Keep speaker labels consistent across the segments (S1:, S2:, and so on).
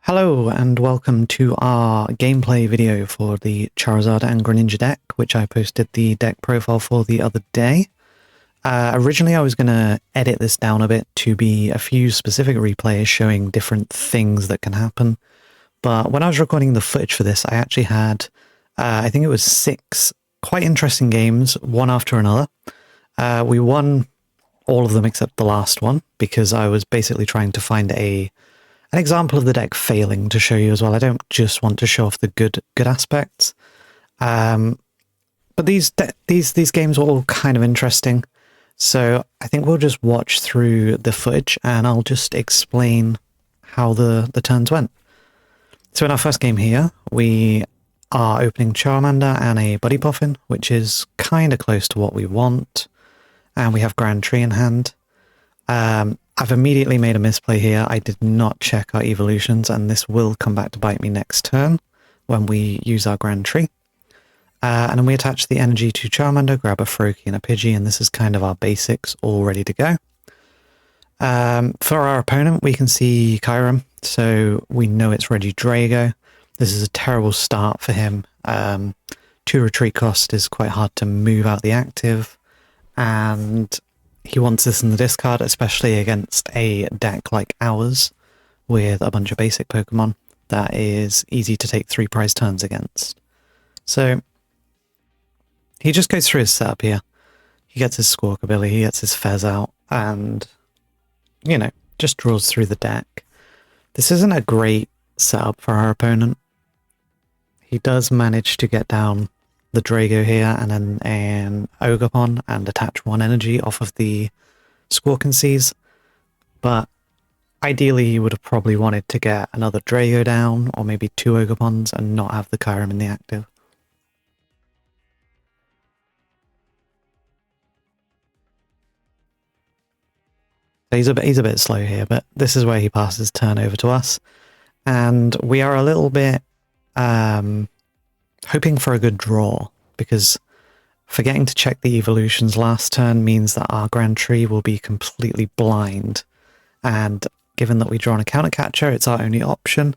S1: Hello and welcome to our gameplay video for the Charizard and Greninja deck, which I posted the deck profile for the other day. Originally I was going to edit this down a bit to be a few specific replays showing different things that can happen, but when I was recording the footage for this I actually had, I think it was 6 quite interesting games, one after another. We won all of them except the last one, because I was basically trying to find an example of the deck failing to show you as well. I don't just want to show off the good aspects. But these games were all kind of interesting. So I think we'll just watch through the footage and I'll just explain how the turns went. So in our first game here, we are opening Charmander and a Buddy Poffin, which is kind of close to what we want. And we have Grand Tree in hand. I've immediately made a misplay here. I did not check our evolutions, and this will come back to bite me next turn when we use our Grand Tree. And then we attach the energy to Charmander, grab a Froakie and a Pidgey, and this is kind of our basics all ready to go. For our opponent, we can see Kyurem, so we know it's Regidrago. This is a terrible start for him. 2 retreat cost is quite hard to move out the active, and he wants this in the discard, especially against a deck like ours with a bunch of basic Pokemon that is easy to take 3 prize turns against. So he just goes through his setup here. He gets his Squawkabilly, he gets his Fez out, and, you know, just draws through the deck. This isn't a great setup for our opponent. He does manage to get down the Drago here and then an Ogerpon and attach 1 energy off of the Squawkenseas, but ideally he would have probably wanted to get another Drago down or maybe 2 Ogerpons and not have the Kyurem in the active. So he's a bit slow here, but this is where he passes turn over to us, and we are a little bit hoping for a good draw, because forgetting to check the evolutions last turn means that our Grand Tree will be completely blind, and given that we draw on a counter catcher, it's our only option.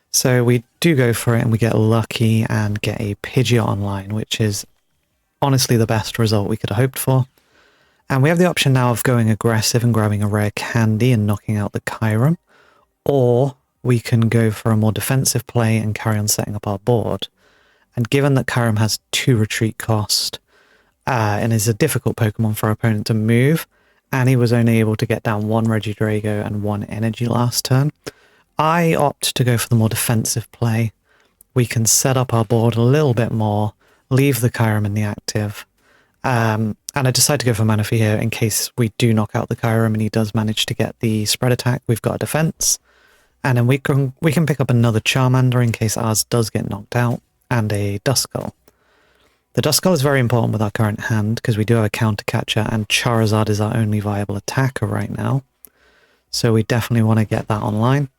S1: So we do go for it and we get lucky and get a Pidgeot online, which is honestly the best result we could have hoped for. And we have the option now of going aggressive and grabbing a rare candy and knocking out the Kyurem, or we can go for a more defensive play and carry on setting up our board. And given that Kyurem has 2 retreat cost and is a difficult Pokemon for our opponent to move, and he was only able to get down 1 Regidrago and 1 energy last turn, I opt to go for the more defensive play. We can set up our board a little bit more, leave the Kyurem in the active, and I decide to go for Manaphy here in case we do knock out the Kyurem and he does manage to get the spread attack. We've got a defense, and then we can pick up another Charmander in case ours does get knocked out, and a Duskull. The Duskull is very important with our current hand because we do have a counter catcher and Charizard is our only viable attacker right now. So we definitely want to get that online.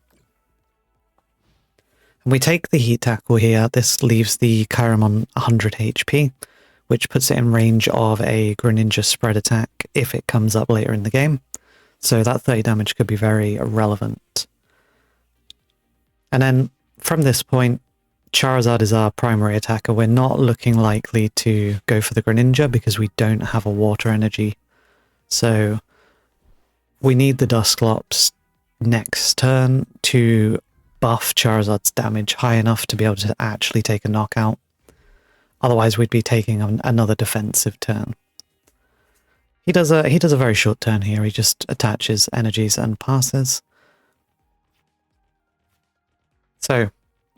S1: And we take the Heat Tackle here. This leaves the Kyurem on 100 HP, which puts it in range of a Greninja spread attack if it comes up later in the game. So that 30 damage could be very relevant. And then from this point, Charizard is our primary attacker. We're not looking likely to go for the Greninja because we don't have a water energy. So we need the Dusclops next turn to buff Charizard's damage high enough to be able to actually take a knockout. Otherwise we'd be taking another defensive turn. He does a very short turn here. He just attaches energies and passes. So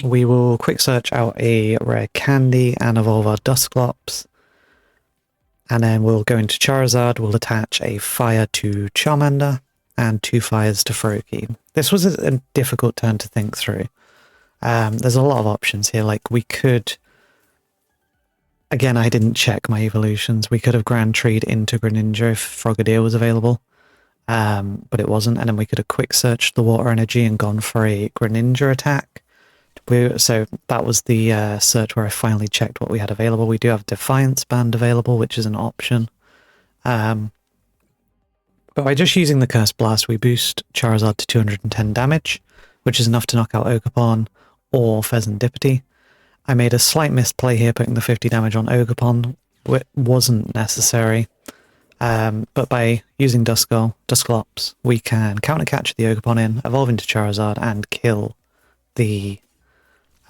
S1: we will quick search out a rare candy and evolve our Dusclops. And then we'll go into Charizard, we'll attach a fire to Charmander and 2 fires to Froakie. This was a difficult turn to think through. There's a lot of options here, like we could... Again, I didn't check my evolutions. We could have Grand Treed into Greninja if Frogadier was available, but it wasn't. And then we could have quick searched the water energy and gone for a Greninja attack. So that was the search where I finally checked what we had available. We do have Defiance Band available, which is an option. But by just using the Curse Blast, we boost Charizard to 210 damage, which is enough to knock out Ogerpon or Fezandipity. I made a slight misplay here putting the 50 damage on Ogerpon, which wasn't necessary. But by using Dusclops, we can counter-catch the Ogerpon in, evolve into Charizard, and kill the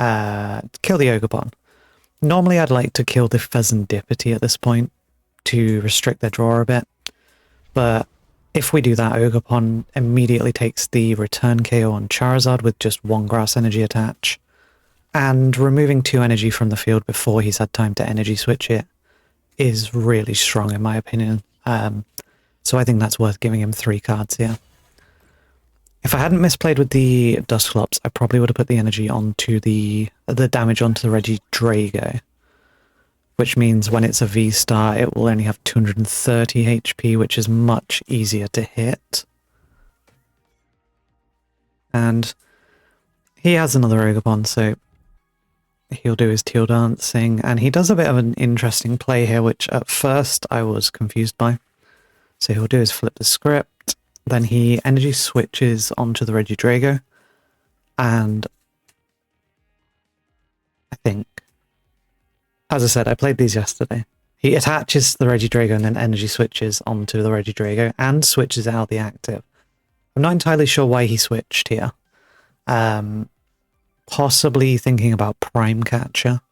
S1: Ogerpon. Normally I'd like to kill the Fezandipity at this point to restrict their draw a bit, but if we do that, Ogerpon immediately takes the return KO on Charizard with just one Grass Energy attach, and removing 2 energy from the field before he's had time to energy switch it is really strong in my opinion. So I think that's worth giving him 3 cards here. If I hadn't misplayed with the Dusclops, I probably would have put the energy onto the damage onto the Regidrago, which means when it's a V-Star, it will only have 230 HP, which is much easier to hit. And he has another Ogerpon, so he'll do his Teal Dancing, and he does a bit of an interesting play here, which at first I was confused by. So he'll do his Flip the Script, then he energy switches onto the Regidrago, and I think, as I said, I played these yesterday. He attaches the Regidrago and then energy switches onto the Regidrago and switches out the active. I'm not entirely sure why he switched here. Possibly thinking about Prime Catcher.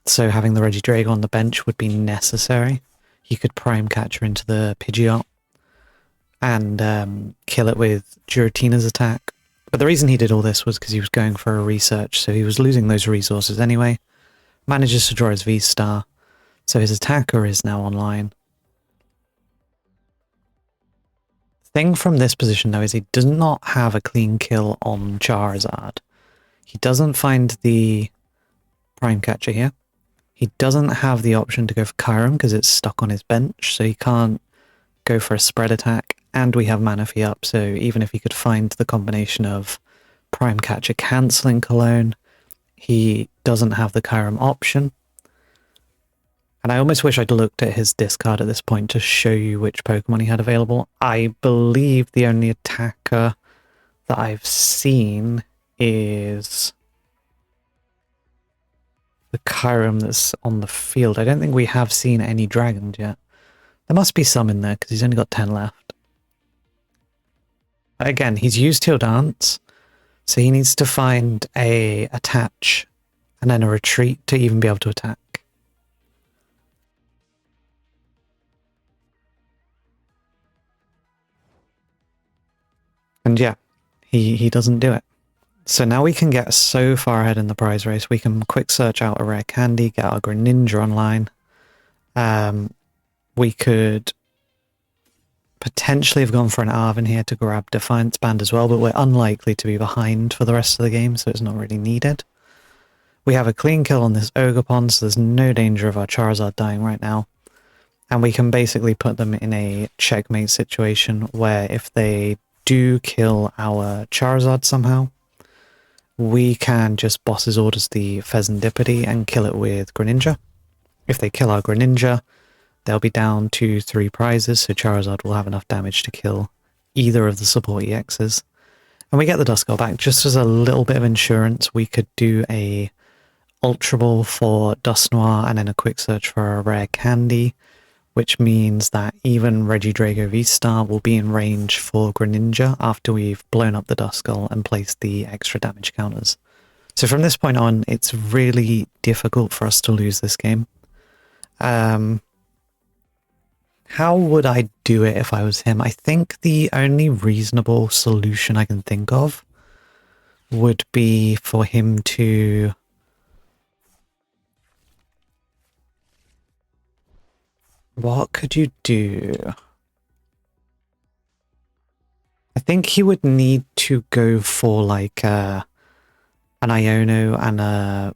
S1: So having the Regidrago on the bench would be necessary. He could Prime Catcher into the Pidgeot and kill it with Giratina's attack. But the reason he did all this was because he was going for a research, so he was losing those resources anyway. Manages to draw his V-Star, so his attacker is now online. Thing from this position though is he does not have a clean kill on Charizard. He doesn't find the Prime Catcher here. He doesn't have the option to go for Kyurem because it's stuck on his bench, so he can't go for a spread attack, and we have Manaphy up, so even if he could find the combination of Prime Catcher cancelling Cologne, he doesn't have the Kyurem option. And I almost wish I'd looked at his discard at this point to show you which Pokemon he had available. I believe the only attacker that I've seen is the Kyurem that's on the field. I don't think we have seen any dragons yet. There must be some in there because he's only got 10 left. Again, he's used Teal Dance, so he needs to find a attach and then a retreat to even be able to attack. And yeah, he doesn't do it. So now we can get so far ahead in the prize race. We can quick search out a rare candy, get our Greninja online. We could potentially have gone for an Arven here to grab Defiance Band as well, but we're unlikely to be behind for the rest of the game, so it's not really needed. We have a clean kill on this Ogerpon, so there's no danger of our Charizard dying right now. And we can basically put them in a checkmate situation where if they do kill our Charizard somehow, we can just Boss's Orders the Fezandipity and kill it with Greninja. If they kill our Greninja, they'll be down to 3 prizes, so Charizard will have enough damage to kill either of the support EXs. And we get the Duskull back. Just as a little bit of insurance, we could do a Ultra Ball for Dusknoir and then a quick search for a rare candy, which means that even Regidrago V-Star will be in range for Greninja after we've blown up the Duskull and placed the extra damage counters. So from this point on, it's really difficult for us to lose this game. How would I do it if I was him? I think the only reasonable solution I can think of would be for him to... What could you do? I think he would need to go for like an Iono and a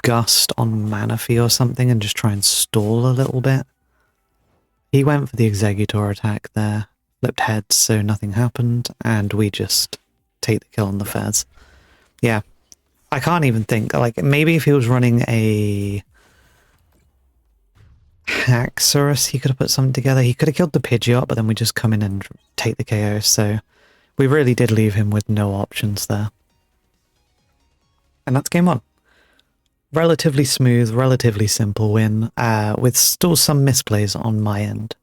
S1: Gust on Manaphy or something and just try and stall a little bit. He went for the Exeggutor attack there, flipped heads so nothing happened, and we just take the kill on the Fez. Yeah, I can't even think. Like, maybe if he was running a Haxorus, he could have put something together. He could have killed the Pidgeot, but then we just come in and take the KO. So We really did leave him with no options there. And that's game one. Relatively smooth, relatively simple win, with still some misplays on my end.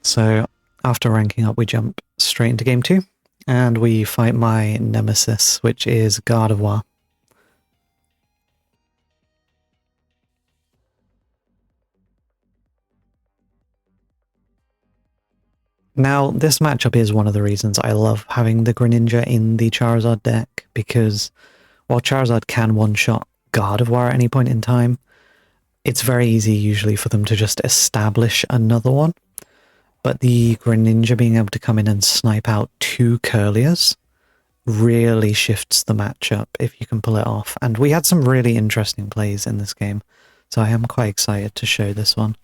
S1: So after ranking up, we jump straight into game two, and we fight my nemesis, which is Gardevoir. Now, this matchup is one of the reasons I love having the Greninja in the Charizard deck, because while Charizard can one-shot Gardevoir at any point in time, it's very easy usually for them to just establish another one. But the Greninja being able to come in and snipe out two Curliers really shifts the matchup if you can pull it off. And we had some really interesting plays in this game, so I am quite excited to show this one.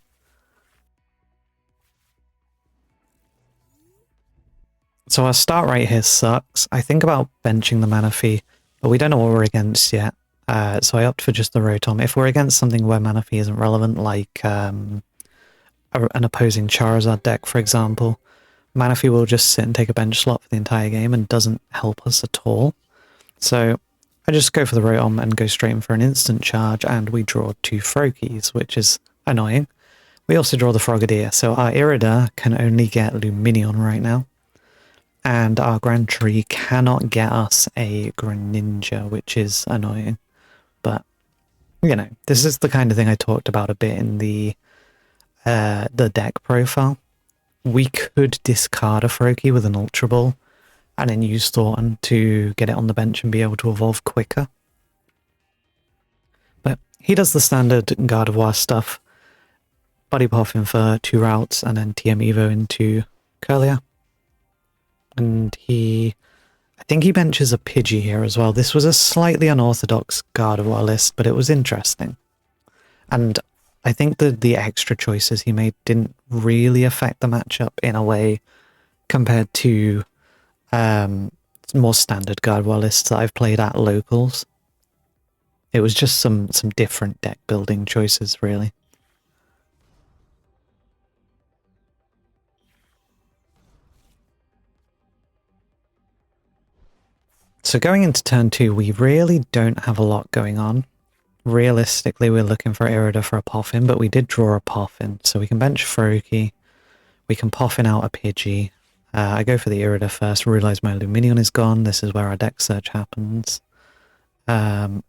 S1: So our start right here sucks. I think about benching the Manaphy, but we don't know what we're against yet. So I opt for just the Rotom. If we're against something where Manaphy isn't relevant, like an opposing Charizard deck, for example, Manaphy will just sit and take a bench slot for the entire game and doesn't help us at all. So I just go for the Rotom and go straight in for an instant charge, and we draw two Froakies, which is annoying. We also draw the Frogadier, so our Irida can only get Lumineon right now. And our Grand Tree cannot get us a Greninja, which is annoying. But, you know, this is the kind of thing I talked about a bit in the deck profile. We could discard a Froakie with an Ultra Ball and then use Thornton to get it on the bench and be able to evolve quicker. But he does the standard Gardevoir stuff. Body Puffin for 2 routes and then TM Evo into Curlier. And I think he benches a Pidgey here as well. This was a slightly unorthodox Gardevoir list, but it was interesting. And I think that the extra choices he made didn't really affect the matchup in a way compared to more standard Gardevoir lists that I've played at locals. It was just some different deck building choices, really. So going into turn 2, we really don't have a lot going on. Realistically, we're looking for Irida for a Poffin, but we did draw a Poffin, so we can bench Froakie. We can Poffin out a Pidgey. I go for the Irida first, realize my Lumineon is gone. This is where our deck search happens. Do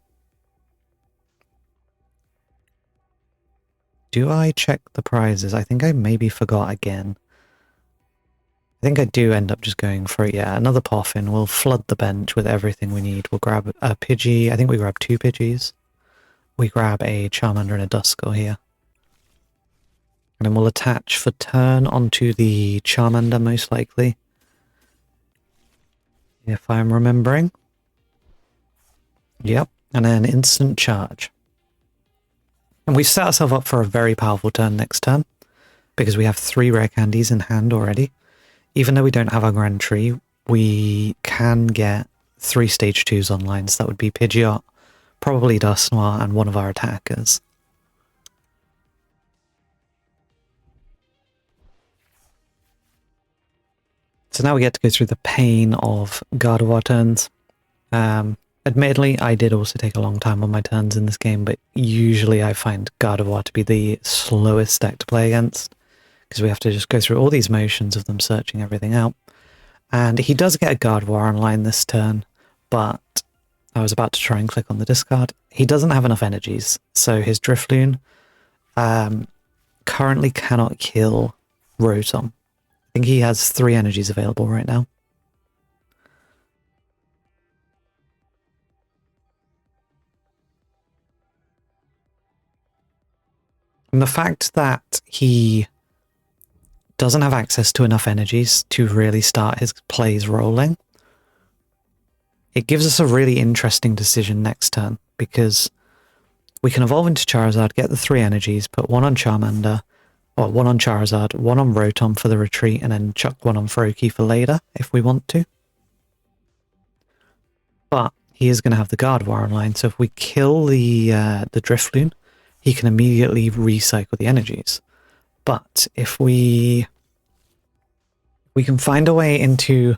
S1: I check the prizes? I think I maybe forgot again. I think I do end up just going for it. Yeah, another Poffin. We'll flood the bench with everything we need. We'll grab a Pidgey. I think we grab 2 Pidgeys. We grab a Charmander and a Duskull here. And then we'll attach for turn onto the Charmander, most likely. If I'm remembering. Yep, and then instant charge. And we've set ourselves up for a very powerful turn next turn, because we have 3 rare candies in hand already. Even though we don't have our Grand Tree, we can get 3 stage 2s online, so that would be Pidgeot, probably Dusknoir, and one of our attackers. So now we get to go through the pain of Gardevoir turns. Admittedly, I did also take a long time on my turns in this game, but usually I find Gardevoir to be the slowest deck to play against, because we have to just go through all these motions of them searching everything out. And he does get a Gardevoir online this turn, but I was about to try and click on the discard. He doesn't have enough energies, so his Drifloon currently cannot kill Rotom. I think he has 3 energies available right now. And the fact that he doesn't have access to enough energies to really start his plays rolling, it gives us a really interesting decision next turn, because we can evolve into Charizard, get the 3 energies, put 1 on Charmander, or 1 on Charizard, 1 on Rotom for the retreat, and then chuck 1 on Froakie for later, if we want to. But he is going to have the Gardevoir online, so if we kill the Drifloon, he can immediately recycle the energies. But if we can find a way into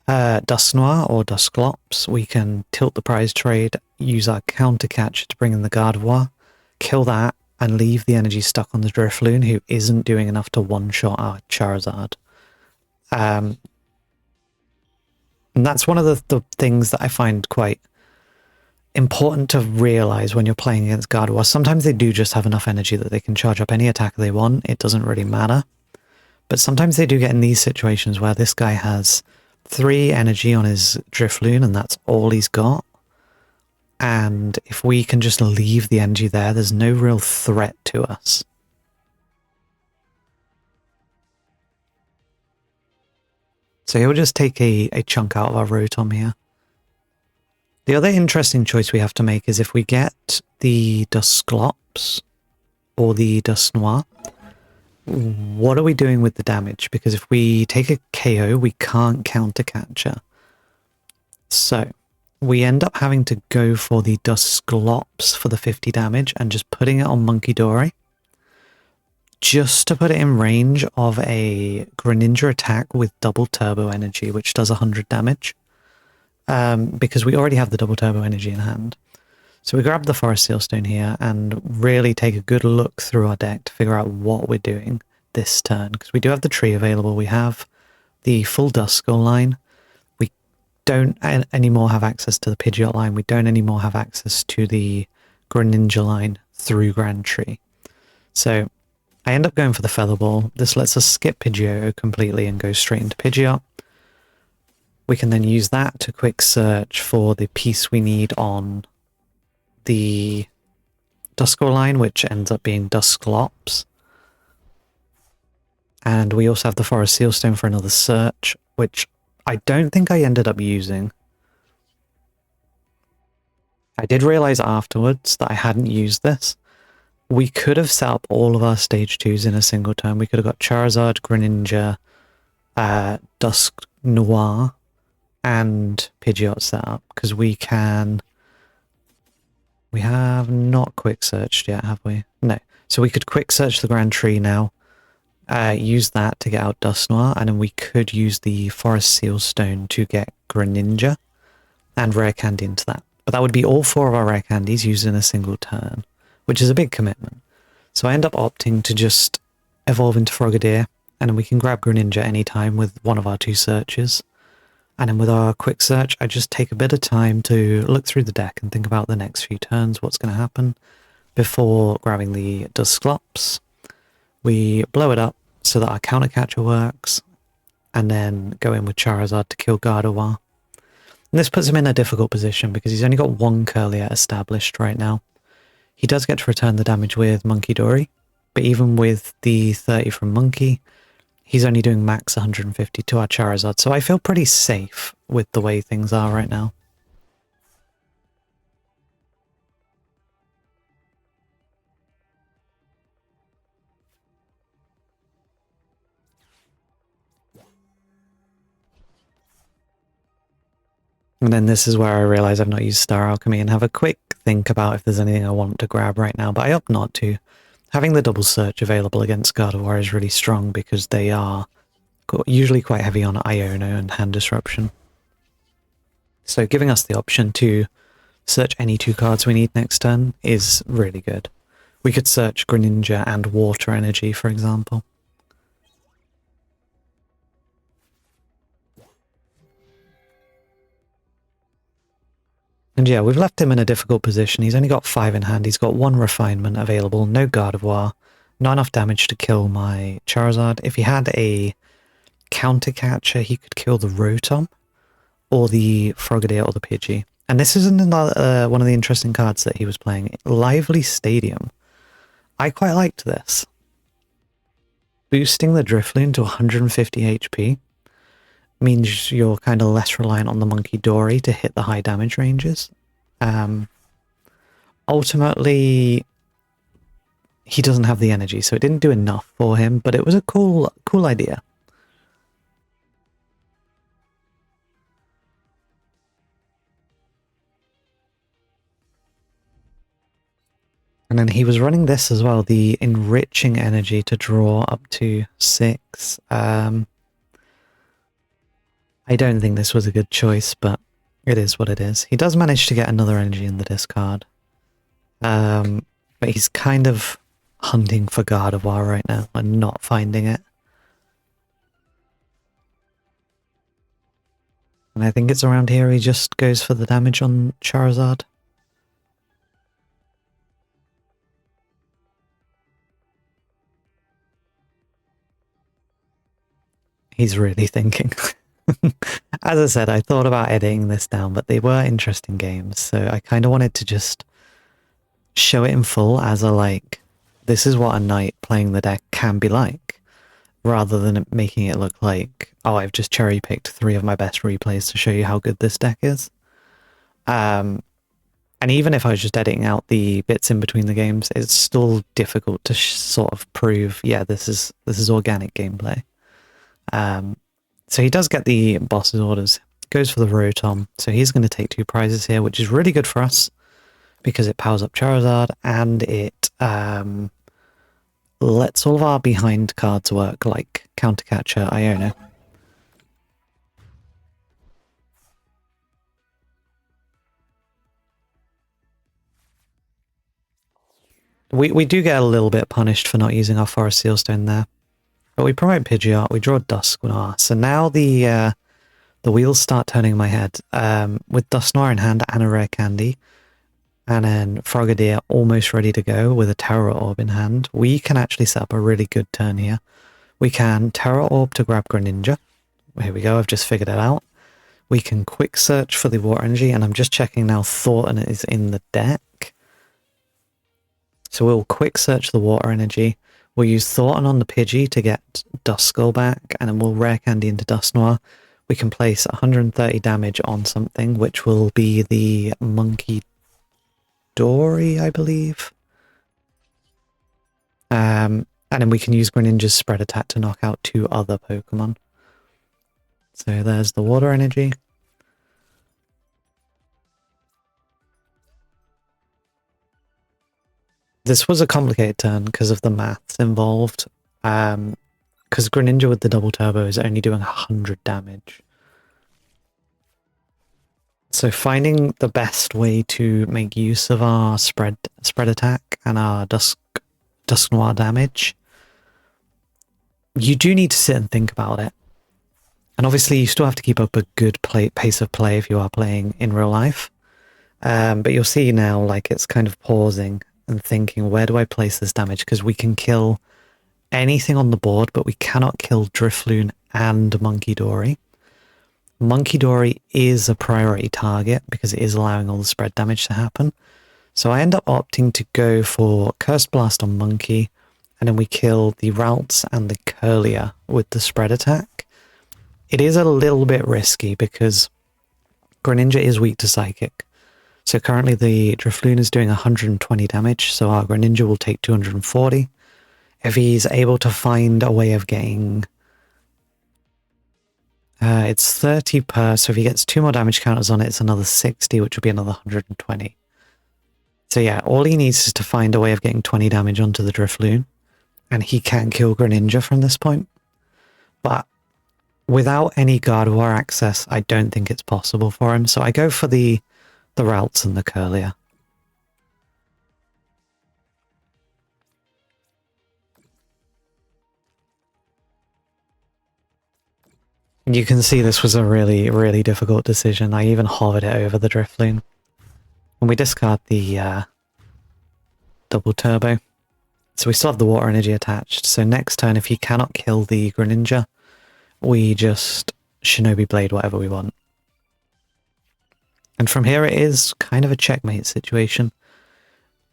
S1: Dusknoir or Dusclops, we can tilt the prize trade, use our counter catcher to bring in the Gardevoir, kill that, and leave the energy stuck on the Drifloon, who isn't doing enough to one-shot our Charizard. And that's one of the things that I find quite important to realize when you're playing against Gardevoir. Sometimes they do just have enough energy that they can charge up any attack they want. It doesn't really matter. But sometimes they do get in these situations where this guy has 3 energy on his Drifloon and that's all he's got. And if we can just leave the energy there, there's no real threat to us. So he'll just take a chunk out of our Rotom here. The other interesting choice we have to make is if we get the Dusclops or the Dusknoir, what are we doing with the damage? Because if we take a KO, we can't counter catcher. So we end up having to go for the Dusclops for the 50 damage and just putting it on Munkidori, just to put it in range of a Greninja attack with double turbo energy, which does 100 damage. Because we already have the double turbo energy in hand. So we grab the Forest Seal Stone here and really take a good look through our deck to figure out what we're doing this turn. Because we do have the tree available. We have the full Duskull line. We don't anymore have access to the Pidgeot line. We don't anymore have access to the Greninja line through Grand Tree. So I end up going for the Feather Ball. This lets us skip Pidgeotto completely and go straight into Pidgeot. We can then use that to quick search for the piece we need on the Duskull line, which ends up being Dusclops. And we also have the Forest Seal Stone for another search, which I don't think I ended up using. I did realize afterwards that I hadn't used this. We could have set up all of our stage 2s in a single turn. We could have got Charizard, Greninja, Dusknoir, and Pidgeot set up, because we can... We have not quick searched yet, have we? No. So we could quick search the Grand Tree now, use that to get out Dusknoir, and then we could use the Forest Seal Stone to get Greninja and Rare Candy into that. But that would be all 4 of our Rare Candies used in a single turn, which is a big commitment. So I end up opting to just evolve into Frogadier, and then we can grab Greninja anytime with one of our 2 searches. And then with our quick search, I just take a bit of time to look through the deck and think about the next few turns, what's going to happen, before grabbing the Dusclops. We blow it up so that our counter catcher works, and then go in with Charizard to kill Gardevoir. And this puts him in a difficult position because he's only got 1 Curlier established right now. He does get to return the damage with Munkidori, but even with the 30 from Monkey, he's only doing max 150 to our Charizard, so I feel pretty safe with the way things are right now. And then this is where I realize I've not used Star Alchemy and have a quick think about if there's anything I want to grab right now, but I opt not to. Having the double search available against Gardevoir is really strong because they are usually quite heavy on Iono and Hand Disruption. So giving us the option to search any 2 cards we need next turn is really good. We could search Greninja and Water Energy, for example. And yeah, we've left him in a difficult position. He's only got 5 in hand. He's got 1 Refinement available, no Gardevoir, not enough damage to kill my Charizard. If he had a counter catcher, he could kill the Rotom, or the Frogadier, or the Pidgey. And this is another, one of the interesting cards that he was playing. Lively Stadium. I quite liked this. Boosting the Drifloon to 150 HP means you're kind of less reliant on the Munkidori to hit the high damage ranges. Ultimately, he doesn't have the energy, so it didn't do enough for him, but it was a cool idea. And then he was running this as well, the enriching energy to draw up to 6. I don't think this was a good choice, but it is what it is. He does manage to get another energy in the discard. But he's kind of hunting for Gardevoir right now and not finding it. And I think it's around here he just goes for the damage on Charizard. He's really thinking. As I said, I thought about editing this down, but they were interesting games, so I kind of wanted to just show it in full as a, like, this is what a night playing the deck can be like, rather than making it look like, oh, I've just cherry-picked 3 of my best replays to show you how good this deck is. And even if I was just editing out the bits in between the games, it's still difficult to sort of prove, yeah, this is organic gameplay. So he does get the boss's orders, goes for the Rotom, so he's going to take 2 prizes here, which is really good for us, because it powers up Charizard, and it lets all of our behind cards work, like Countercatcher, Iono. We do get a little bit punished for not using our Forest Sealstone there. But we promote Pidgeot, we draw Dusknoir. So now the wheels start turning in my head. With Dusknoir in hand and a rare candy, and then Frogadier almost ready to go with a Terror Orb in hand, we can actually set up a really good turn here. We can Terror Orb to grab Greninja. Here we go, I've just figured it out. We can quick search for the Water Energy, and I'm just checking now Thornton is in the deck. So we'll quick search the Water Energy. We'll use Thornton on the Pidgey to get Duskull back, and then we'll Rare Candy into Dusknoir. We can place 130 damage on something, which will be the Monkey Dory, I believe. And then we can use Greninja's Spread Attack to knock out 2 other Pokemon. So there's the Water Energy. This was a complicated turn because of the maths involved. Because Greninja with the double turbo is only doing 100 damage. So finding the best way to make use of our spread attack and our Dusknoir damage, you do need to sit and think about it. And obviously you still have to keep up a good pace of play if you are playing in real life. But you'll see now, like, it's kind of pausing and thinking, where do I place this damage? Because we can kill anything on the board, but we cannot kill Drifloon and Monkey Dory. Monkey Dory is a priority target because it is allowing all the spread damage to happen. So I end up opting to go for Curse Blast on Monkey, and then we kill the Ralts and the Curlier with the spread attack. It is a little bit risky because Greninja is weak to Psychic. So currently the Drifloon is doing 120 damage, so our Greninja will take 240. If he's able to find a way of getting... it's 30 per, so if he gets 2 more damage counters on it, it's another 60, which will be another 120. So yeah, all he needs is to find a way of getting 20 damage onto the Drifloon, and he can kill Greninja from this point. But without any Gardevoir access, I don't think it's possible for him, so I go for the Ralts and the Curlier. You can see this was a really, really difficult decision. I even hovered it over the Drifloon. And we discard the double turbo. So we still have the Water Energy attached. So next turn, if he cannot kill the Greninja, we just Shinobi Blade whatever we want. And from here it is kind of a checkmate situation.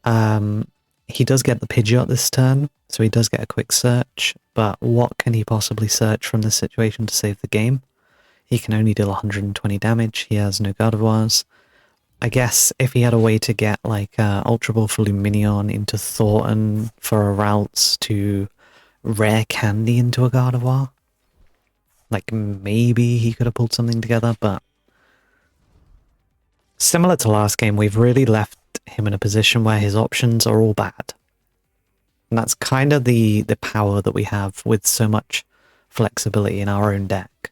S1: He does get the Pidgeot this turn, so he does get a quick search, but what can he possibly search from this situation to save the game? He can only deal 120 damage, he has no Gardevoirs. I guess if he had a way to get like Ultra Ball for Lumineon into Thornton for a Ralts to Rare Candy into a Gardevoir, like maybe he could have pulled something together, but similar to last game, we've really left him in a position where his options are all bad. And that's kind of the power that we have with so much flexibility in our own deck.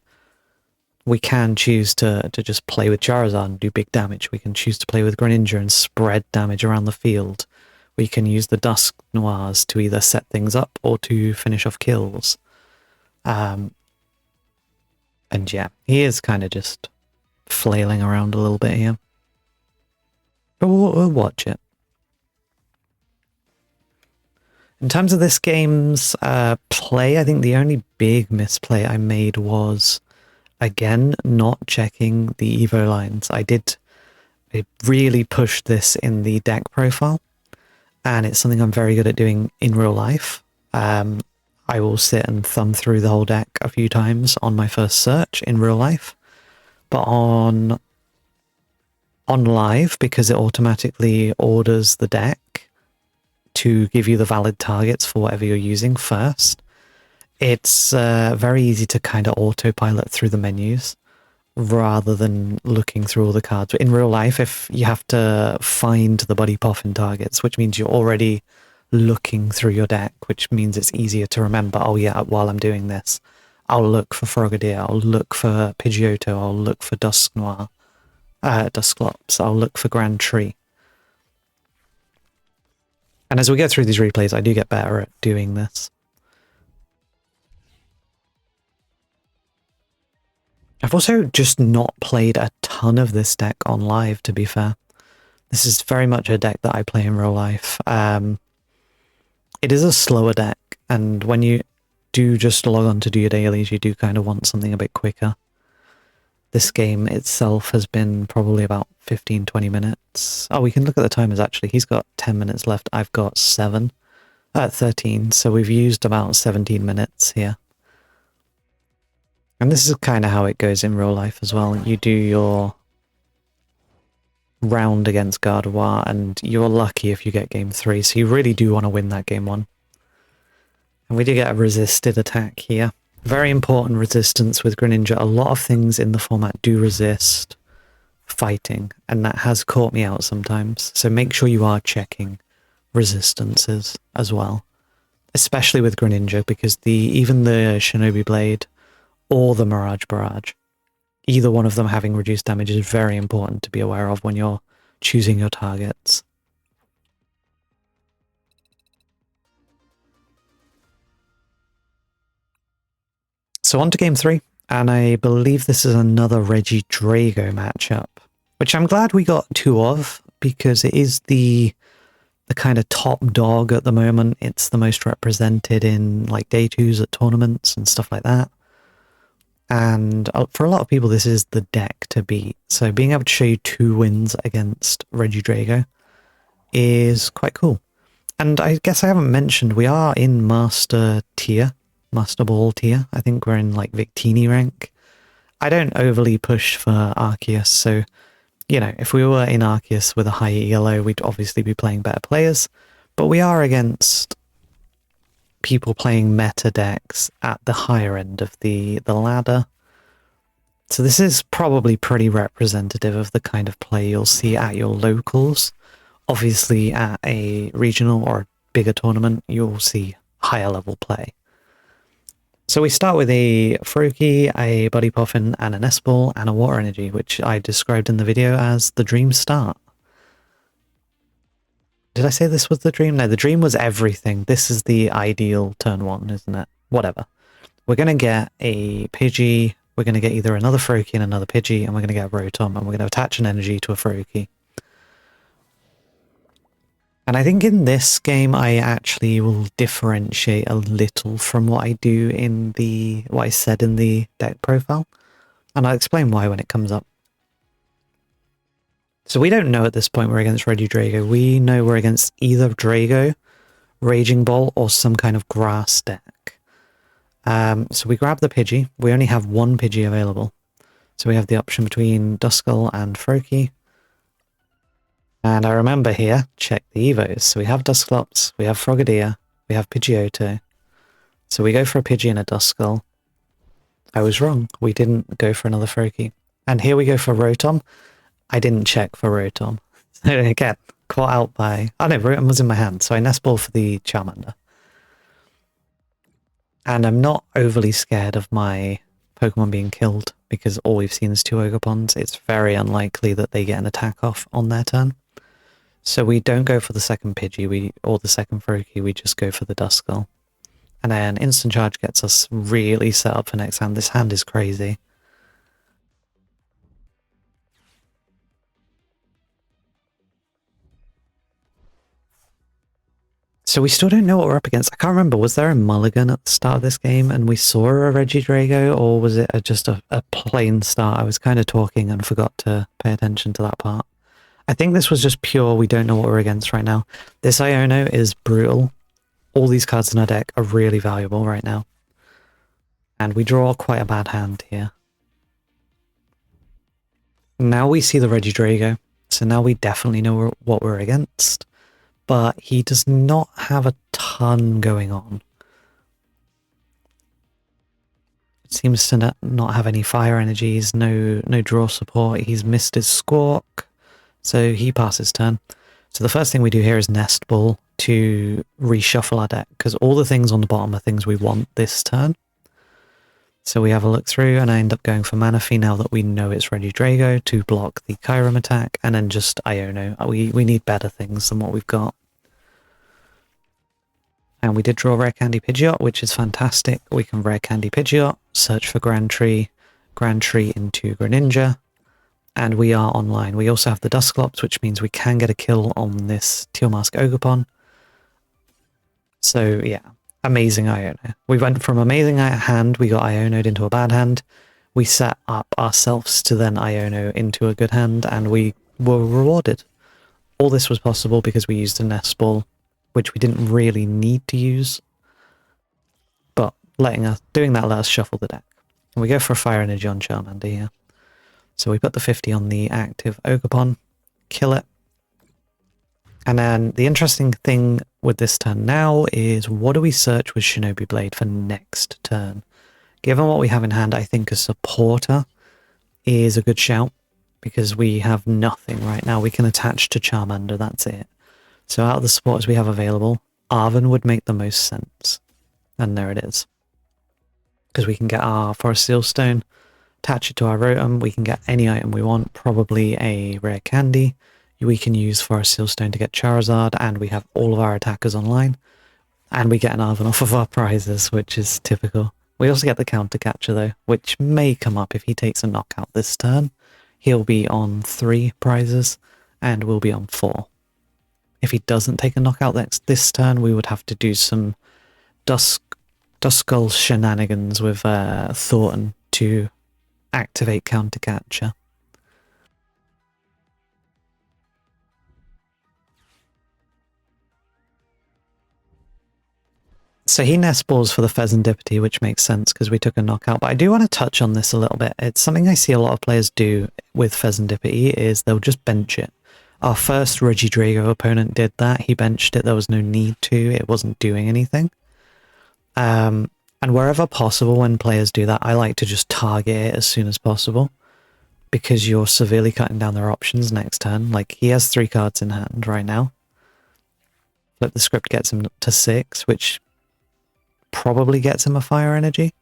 S1: We can choose to just play with Charizard and do big damage. We can choose to play with Greninja and spread damage around the field. We can use the Dusk Noirs to either set things up or to finish off kills. And yeah, he is kind of just flailing around a little bit here. But we'll watch it. In terms of this game's play, I think the only big misplay I made was, again, not checking the Evo lines. I really pushed this in the deck profile, and it's something I'm very good at doing in real life. I will sit and thumb through the whole deck a few times on my first search in real life, but on live, because it automatically orders the deck to give you the valid targets for whatever you're using first, it's very easy to kind of autopilot through the menus rather than looking through all the cards. But in real life, if you have to find the Buddy Poffin targets, which means you're already looking through your deck, which means it's easier to remember, oh yeah, while I'm doing this, I'll look for Frogadier, I'll look for Pidgeotto, I'll look for Dusknoir, Dusclops, I'll look for Grand Tree. And as we go through these replays, I do get better at doing this. I've also just not played a ton of this deck on live, to be fair. This is very much a deck that I play in real life. It is a slower deck, and when you do just log on to do your dailies, you do kind of want something a bit quicker. This game itself has been probably about 15-20 minutes. Oh, we can look at the timers actually. He's got 10 minutes left. I've got 13. So we've used about 17 minutes here. And this is kind of how it goes in real life as well. You do your round against Gardevoir, and you're lucky if you get game 3. So you really do want to win that game 1. And we do get a resisted attack here. Very important resistance with Greninja. A lot of things in the format do resist fighting, and that has caught me out sometimes. So make sure you are checking resistances as well, especially with Greninja, because even the Shinobi Blade or the Mirage Barrage, either one of them having reduced damage is very important to be aware of when you're choosing your targets. So on to game 3, and I believe this is another Regidrago matchup, which I'm glad we got 2 of, because it is the kind of top dog at the moment. It's the most represented in like day 2s at tournaments and stuff like that. And for a lot of people, this is the deck to beat. So being able to show you 2 wins against Regidrago is quite cool. And I guess I haven't mentioned, we are in Master Ball tier. I think we're in like Victini rank. I don't overly push for Arceus, so, you know, if we were in Arceus with a high ELO, we'd obviously be playing better players. But we are against people playing meta decks at the higher end of the ladder. So this is probably pretty representative of the kind of play you'll see at your locals. Obviously at a regional or a bigger tournament, you'll see higher level play. So we start with a Froakie, a Buddy Poffin, and an S-Ball, and a Water Energy, which I described in the video as the dream start. Did I say this was the dream? No, the dream was everything. This is the ideal turn 1, isn't it? Whatever. We're going to get a Pidgey, we're going to get either another Froakie and another Pidgey, and we're going to get a Rotom, and we're going to attach an energy to a Froakie. And I think in this game, I actually will differentiate a little from what I do in what I said in the deck profile. And I'll explain why when it comes up. So we don't know at this point we're against Regidrago. We know we're against either Drago, Raging Bolt, or some kind of grass deck. So we grab the Pidgey. We only have 1 Pidgey available. So we have the option between Duskull and Froakie. And I remember here, check the Evos. So we have Dusclops, we have Frogadier, we have Pidgeotto. So we go for a Pidgey and a Duskull. I was wrong. We didn't go for another Froakie. And here we go for Rotom. I didn't check for Rotom. Again, caught out by... Oh no, Rotom was in my hand, so I Nest Ball for the Charmander. And I'm not overly scared of my Pokemon being killed, because all we've seen is 2 Ogerpons. It's very unlikely that they get an attack off on their turn. So we don't go for the second Pidgey or the second Froakie, we just go for the Duskull. And then Instant Charge gets us really set up for next hand. This hand is crazy. So we still don't know what we're up against. I can't remember, was there a mulligan at the start of this game and we saw a Regidrago, or was it just a plain start? I was kind of talking and forgot to pay attention to that part. I think this was just pure, we don't know what we're against right now. This Iono is brutal. All these cards in our deck are really valuable right now. And we draw quite a bad hand here. Now we see the Regidrago, so now we definitely know what we're against. But he does not have a ton going on. It seems to not have any fire energies, no draw support. He's missed his Squawk, so he passes turn. So the first thing we do here is Nest Ball to reshuffle our deck, because all the things on the bottom are things we want this turn. So we have a look through, and I end up going for Manaphy now that we know it's Regidrago to block the Kyurem attack, and then just Iono. We need better things than what we've got. And we did draw Rare Candy Pidgeot, which is fantastic. We can Rare Candy Pidgeot, search for Grand Tree into Greninja, and we are online. We also have the Dusclops, which means we can get a kill on this Teal Mask Ogerpon. So yeah, amazing Iono. We went from amazing hand, we got Iono'd into a bad hand. We set up ourselves to then Iono into a good hand, and we were rewarded. All this was possible because we used a Nest Ball, which we didn't really need to use, but doing that let us shuffle the deck. And we go for a Fire Energy on Charmander here. So we put the 50 on the active Ogerpon, kill it. And then the interesting thing with this turn now is, what do we search with Shinobi Blade for next turn? Given what we have in hand, I think a supporter is a good shout, because we have nothing right now. We can attach to Charmander, that's it. So out of the supporters we have available, Arven would make the most sense. And there it is. Because we can get our Forest Seal Stone, attach it to our Rotom, we can get any item we want, probably a Rare Candy. We can use Forest Seal Stone to get Charizard, and we have all of our attackers online. And we get an Arven off of our prizes, which is typical. We also get the Counter Catcher though, which may come up if he takes a knockout this turn. He'll be on 3 prizes, and we'll be on 4. If he doesn't take a knockout this turn, we would have to do some Duskull shenanigans with Thornton to activate Counter Catcher. So he Nest Balls for the Pheasantipity, which makes sense because we took a knockout. But I do want to touch on this a little bit. It's something I see a lot of players do with Pheasantipity, is they'll just bench it. Our first Regidrago opponent did that. He benched it. There was no need to. It wasn't doing anything. And wherever possible, when players do that, I like to just target it as soon as possible, because you're severely cutting down their options next turn. Like, he has 3 cards in hand right now. Flip the Script gets him to 6, which probably gets him a Fire Energy.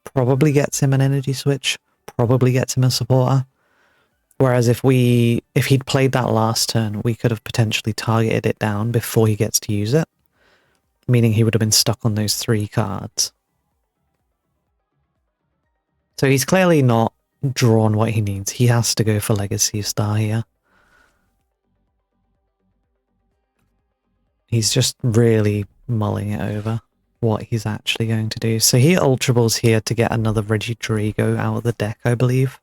S1: Probably gets him an Energy Switch. Probably gets him a Supporter. Whereas if he'd played that last turn, we could have potentially targeted it down before he gets to use it, meaning he would have been stuck on those 3 cards. So he's clearly not drawn what he needs. He has to go for Legacy Star here. He's just really mulling it over what he's actually going to do. So he Ultra Balls here to get another Regidrago out of the deck, I believe.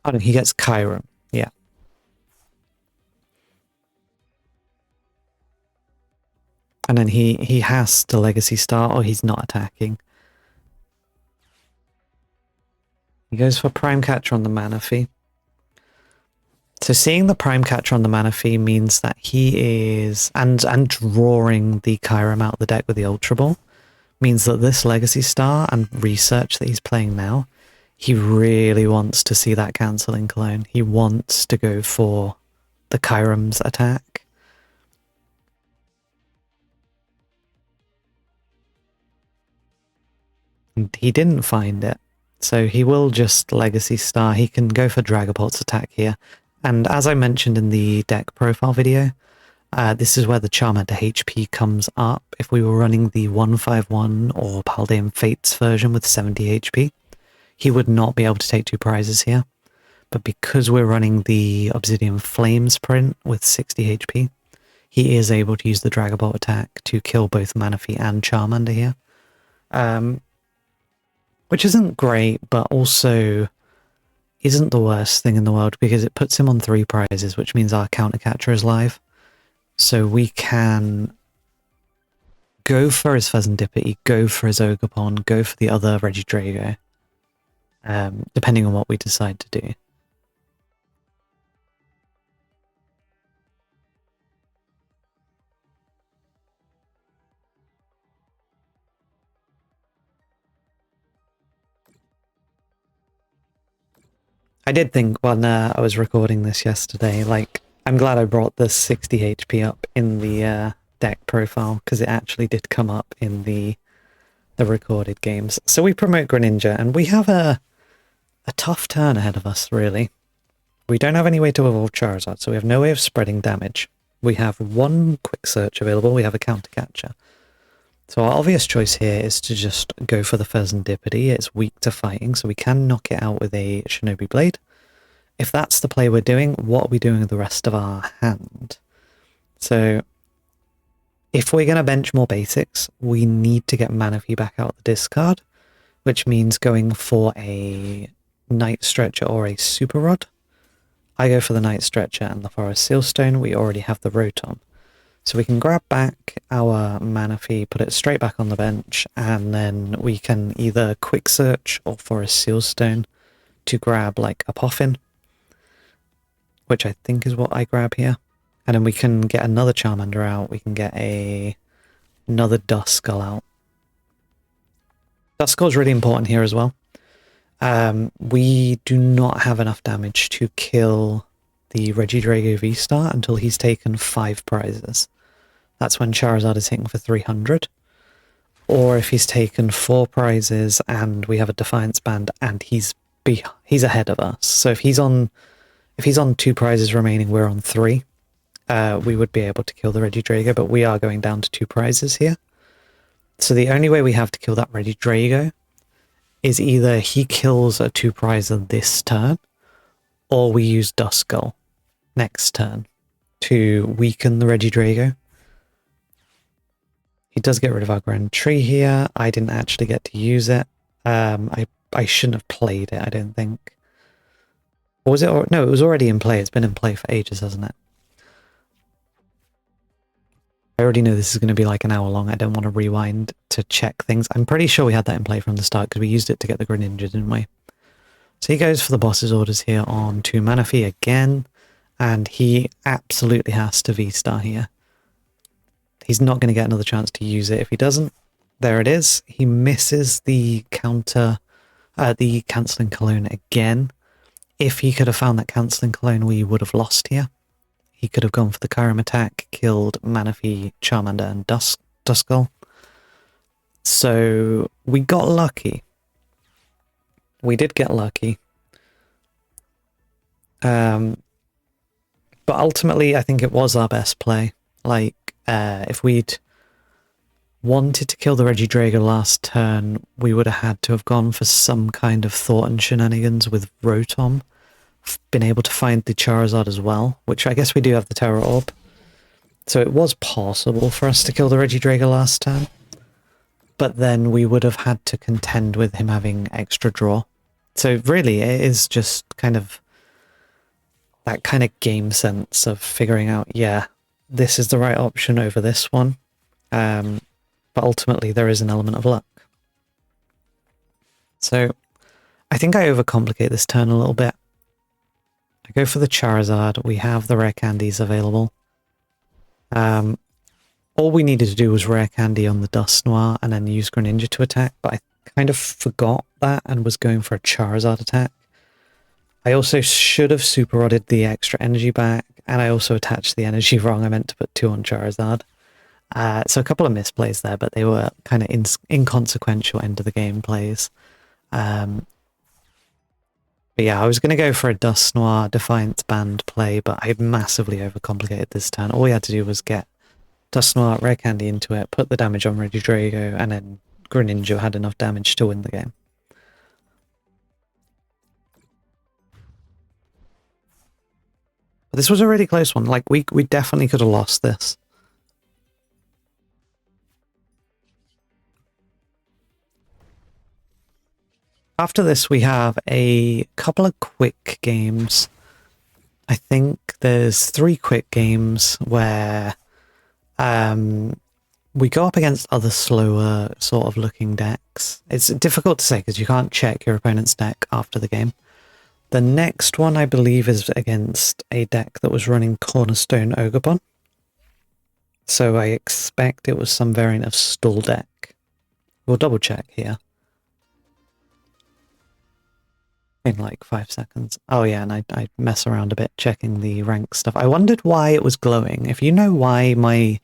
S1: Oh no, he gets Kyurem, yeah. And then he has to Legacy Star, or he's not attacking. He goes for Prime Catcher on the Manaphy. So seeing the Prime Catcher on the Manaphy means that he is, and drawing the Kyurem out of the deck with the Ultra Ball, means that this Legacy Star and Research that he's playing now, He really wants to see that cancelling clone. He wants to go for the Kyram's attack. And he didn't find it. So he will just Legacy Star. He can go for Dragapult's attack here. And as I mentioned in the deck profile video, this is where the Charmander HP comes up. If we were running the 151 or Paldean Fates version with 70 HP, he would not be able to take 2 prizes here. But because we're running the Obsidian Flames print with 60 HP, he is able to use the Dragapult attack to kill both Manaphy and Charmander here. Which isn't great, but also isn't the worst thing in the world because it puts him on 3 prizes, which means our countercatcher is live. So we can go for his Pheasantipity, go for his Ogerpon, go for the other Regidrago, depending on what we decide to do. I did think when I was recording this yesterday, like, I'm glad I brought the 60 HP up in the deck profile, because it actually did come up in the recorded games. So we promote Greninja, and we have a tough turn ahead of us, really. We don't have any way to evolve Charizard, so we have no way of spreading damage. We have 1 Quick Search available, we have a Countercatcher. So our obvious choice here is to just go for the Pheasantipity. It's weak to fighting, so we can knock it out with a Shinobi Blade. If that's the play we're doing, what are we doing with the rest of our hand? So if we're going to bench more basics, we need to get Manaphy back out of the discard, which means going for a Night Stretcher or a Super Rod. I go for the Night Stretcher and the Forest Sealstone. We already have the Rotom. So we can grab back our Manaphy, put it straight back on the bench, and then we can either Quick Search or Forest Sealstone to grab like a Poffin, which I think is what I grab here. And then we can get another Charmander out, we can get another Duskull out. Duskull is really important here as well. We do not have enough damage to kill the Regidrago V-Star until he's taken 5 prizes. That's when Charizard is hitting for 300. Or if he's taken 4 prizes and we have a Defiance Band and he's ahead of us. So if he's on 2 prizes remaining, we're on 3. We would be able to kill the Regidrago, but we are going down to 2 prizes here. So the only way we have to kill that Regidrago is either he kills a 2 prizer this turn, or we use Duskull next turn to weaken the Regidrago. He does get rid of our Grand Tree here. I didn't actually get to use it. I shouldn't have played it, I don't think. Or was it? No, it was already in play. It's been in play for ages, hasn't it? I already know this is going to be like an hour long. I don't want to rewind to check things. I'm pretty sure we had that in play from the start because we used it to get the Greninja, didn't we? So he goes for the boss's orders here on 2 Manaphy again, and he absolutely has to V-Star here. He's not going to get another chance to use it if he doesn't. There it is. He misses the cancelling cologne again. If he could have found that cancelling cologne, we would have lost here. He could have gone for the Kyurem attack, killed Manaphy, Charmander, and Duskull. So we got lucky. We did get lucky. But ultimately, I think it was our best play. Like, if we'd wanted to kill the Regidrago last turn, we would have had to have gone for some kind of thought and shenanigans with Rotom. Been able to find the Charizard as well, which I guess we do have the Terra Orb. So it was possible for us to kill the Regidrago last turn. But then we would have had to contend with him having extra draw. So really, it is just kind of that kind of game sense of figuring out, yeah, this is the right option over this one. But ultimately, there is an element of luck. So I think I overcomplicate this turn a little bit. I go for the Charizard. We have the rare candies available. All we needed to do was rare candy on the Dusknoir and then use Greninja to attack, but I kind of forgot that and was going for a Charizard attack. I also should have super rodded the extra energy back, and I also attached the energy wrong. I meant to put 2 on Charizard. So a couple of misplays there, but they were kind of inconsequential end of the game plays. But yeah, I was going to go for a Dust Noir Defiance Band play, but I massively overcomplicated this turn. All we had to do was get Dust Noir, Rare Candy into it, put the damage on Regidrago, and then Greninja had enough damage to win the game. But this was a really close one. Like, we definitely could have lost this. After this, we have a couple of quick games. I think there's 3 quick games where we go up against other slower sort of looking decks. It's difficult to say because you can't check your opponent's deck after the game. The next one, I believe, is against a deck that was running Cornerstone Ogerpon. So I expect it was some variant of Stall deck. We'll double check here. In like 5 seconds. Oh yeah, and I mess around a bit checking the rank stuff. I wondered why it was glowing. If you know why my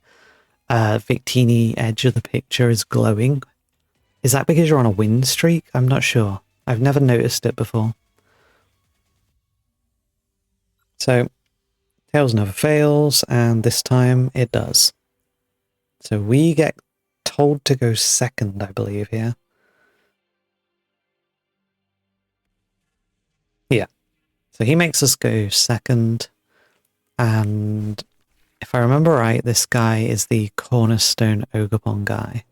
S1: Victini edge of the picture is glowing, is that because you're on a win streak? I'm not sure. I've never noticed it before. So, Tails never fails, and this time it does. So we get told to go second, I believe, here. Yeah. So he makes us go second, and if I remember right, this guy is the Cornerstone Ogerpon guy,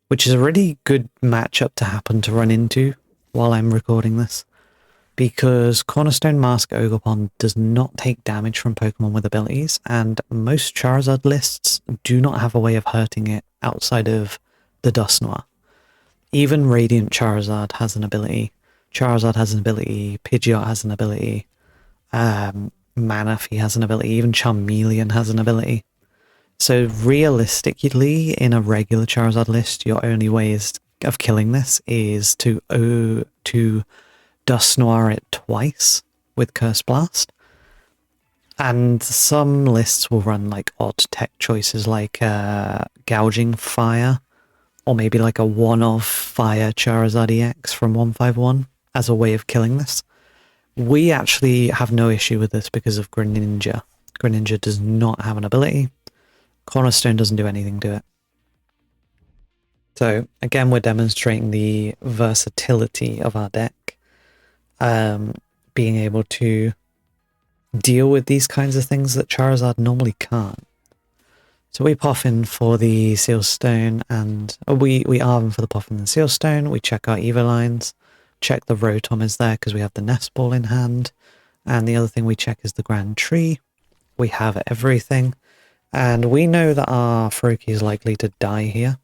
S1: which is a really good matchup to happen to run into while I'm recording this, because Cornerstone Mask Ogerpon does not take damage from Pokemon with abilities, and most Charizard lists do not have a way of hurting it outside of the Dust Noir. Even Radiant Charizard has an ability, Charizard has an ability, Pidgeot has an ability, Manaphy has an ability, even Charmeleon has an ability. So realistically, in a regular Charizard list, your only ways of killing this is to Dust Noir it twice with Curse Blast. And some lists will run like odd tech choices like Gouging Fire, or maybe like a one-off Fire Charizard EX from 151 as a way of killing this. We actually have no issue with this because of Greninja. Greninja does not have an ability. Cornerstone doesn't do anything to it. So again, we're demonstrating the versatility of our deck. Being able to deal with these kinds of things that Charizard normally can't. So we pop in for the Seal Stone, and we arm for the pop in the Seal Stone. We check our Evo lines, check the Rotom is there because we have the Nest Ball in hand, and the other thing we check is the Grand Tree. We have everything, and we know that our Froakie is likely to die here.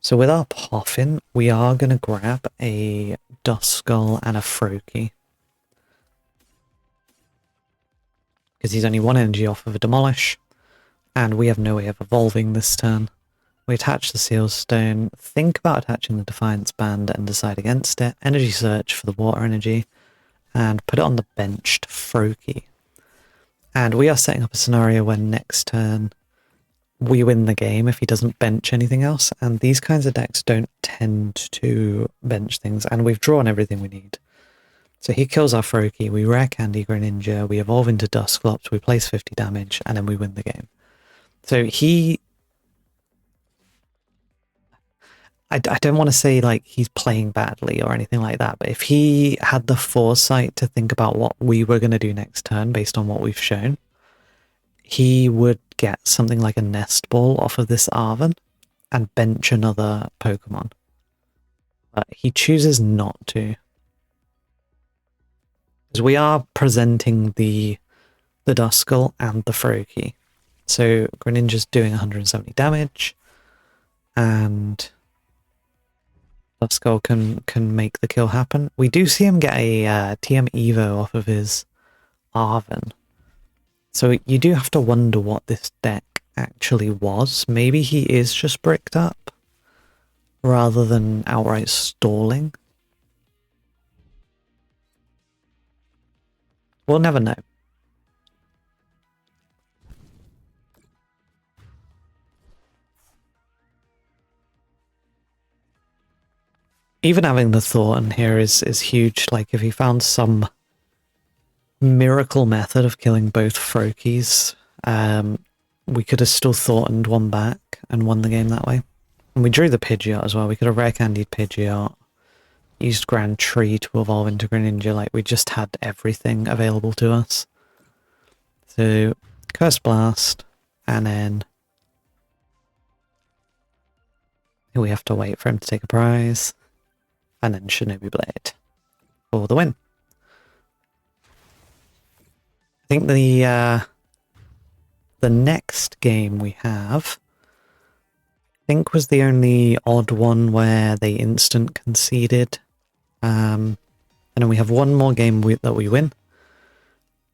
S1: So with our Poffin, we are going to grab a Duskull and a Froakie, because he's only 1 energy off of a Demolish, and we have no way of evolving this turn. We attach the Seal Stone, think about attaching the Defiance Band and decide against it, Energy Search for the Water Energy, and put it on the benched Froakie. And we are setting up a scenario where next turn we win the game if he doesn't bench anything else, and these kinds of decks don't tend to bench things, and we've drawn everything we need. So he kills our Froakie, we Rare Candy Greninja, we evolve into Dusclops, we place 50 damage, and then we win the game. So I don't want to say like he's playing badly or anything like that, but if he had the foresight to think about what we were going to do next turn based on what we've shown, he would get something like a Nest Ball off of this Arven and bench another Pokemon. But he chooses not to. Because we are presenting the Duskull and the Froakie. So Greninja's doing 170 damage, and Duskull can make the kill happen. We do see him get a TM Evo off of his Arven. So you do have to wonder what this deck actually was. Maybe he is just bricked up rather than outright stalling. We'll never know. Even having the Thornton here is huge. Like, if he found some miracle method of killing both Froakies, we could have still Thorntoned one back and won the game that way. And we drew the Pidgeot as well. We could have rare candied Pidgeot, used Grand Tree to evolve into Greninja. Like, we just had everything available to us. So, Curse Blast, and then we have to wait for him to take a prize, and then Shinobi Blade for the win. I think the next game we have, I think, was the only odd one where they instant conceded. And then we have one more game that we win.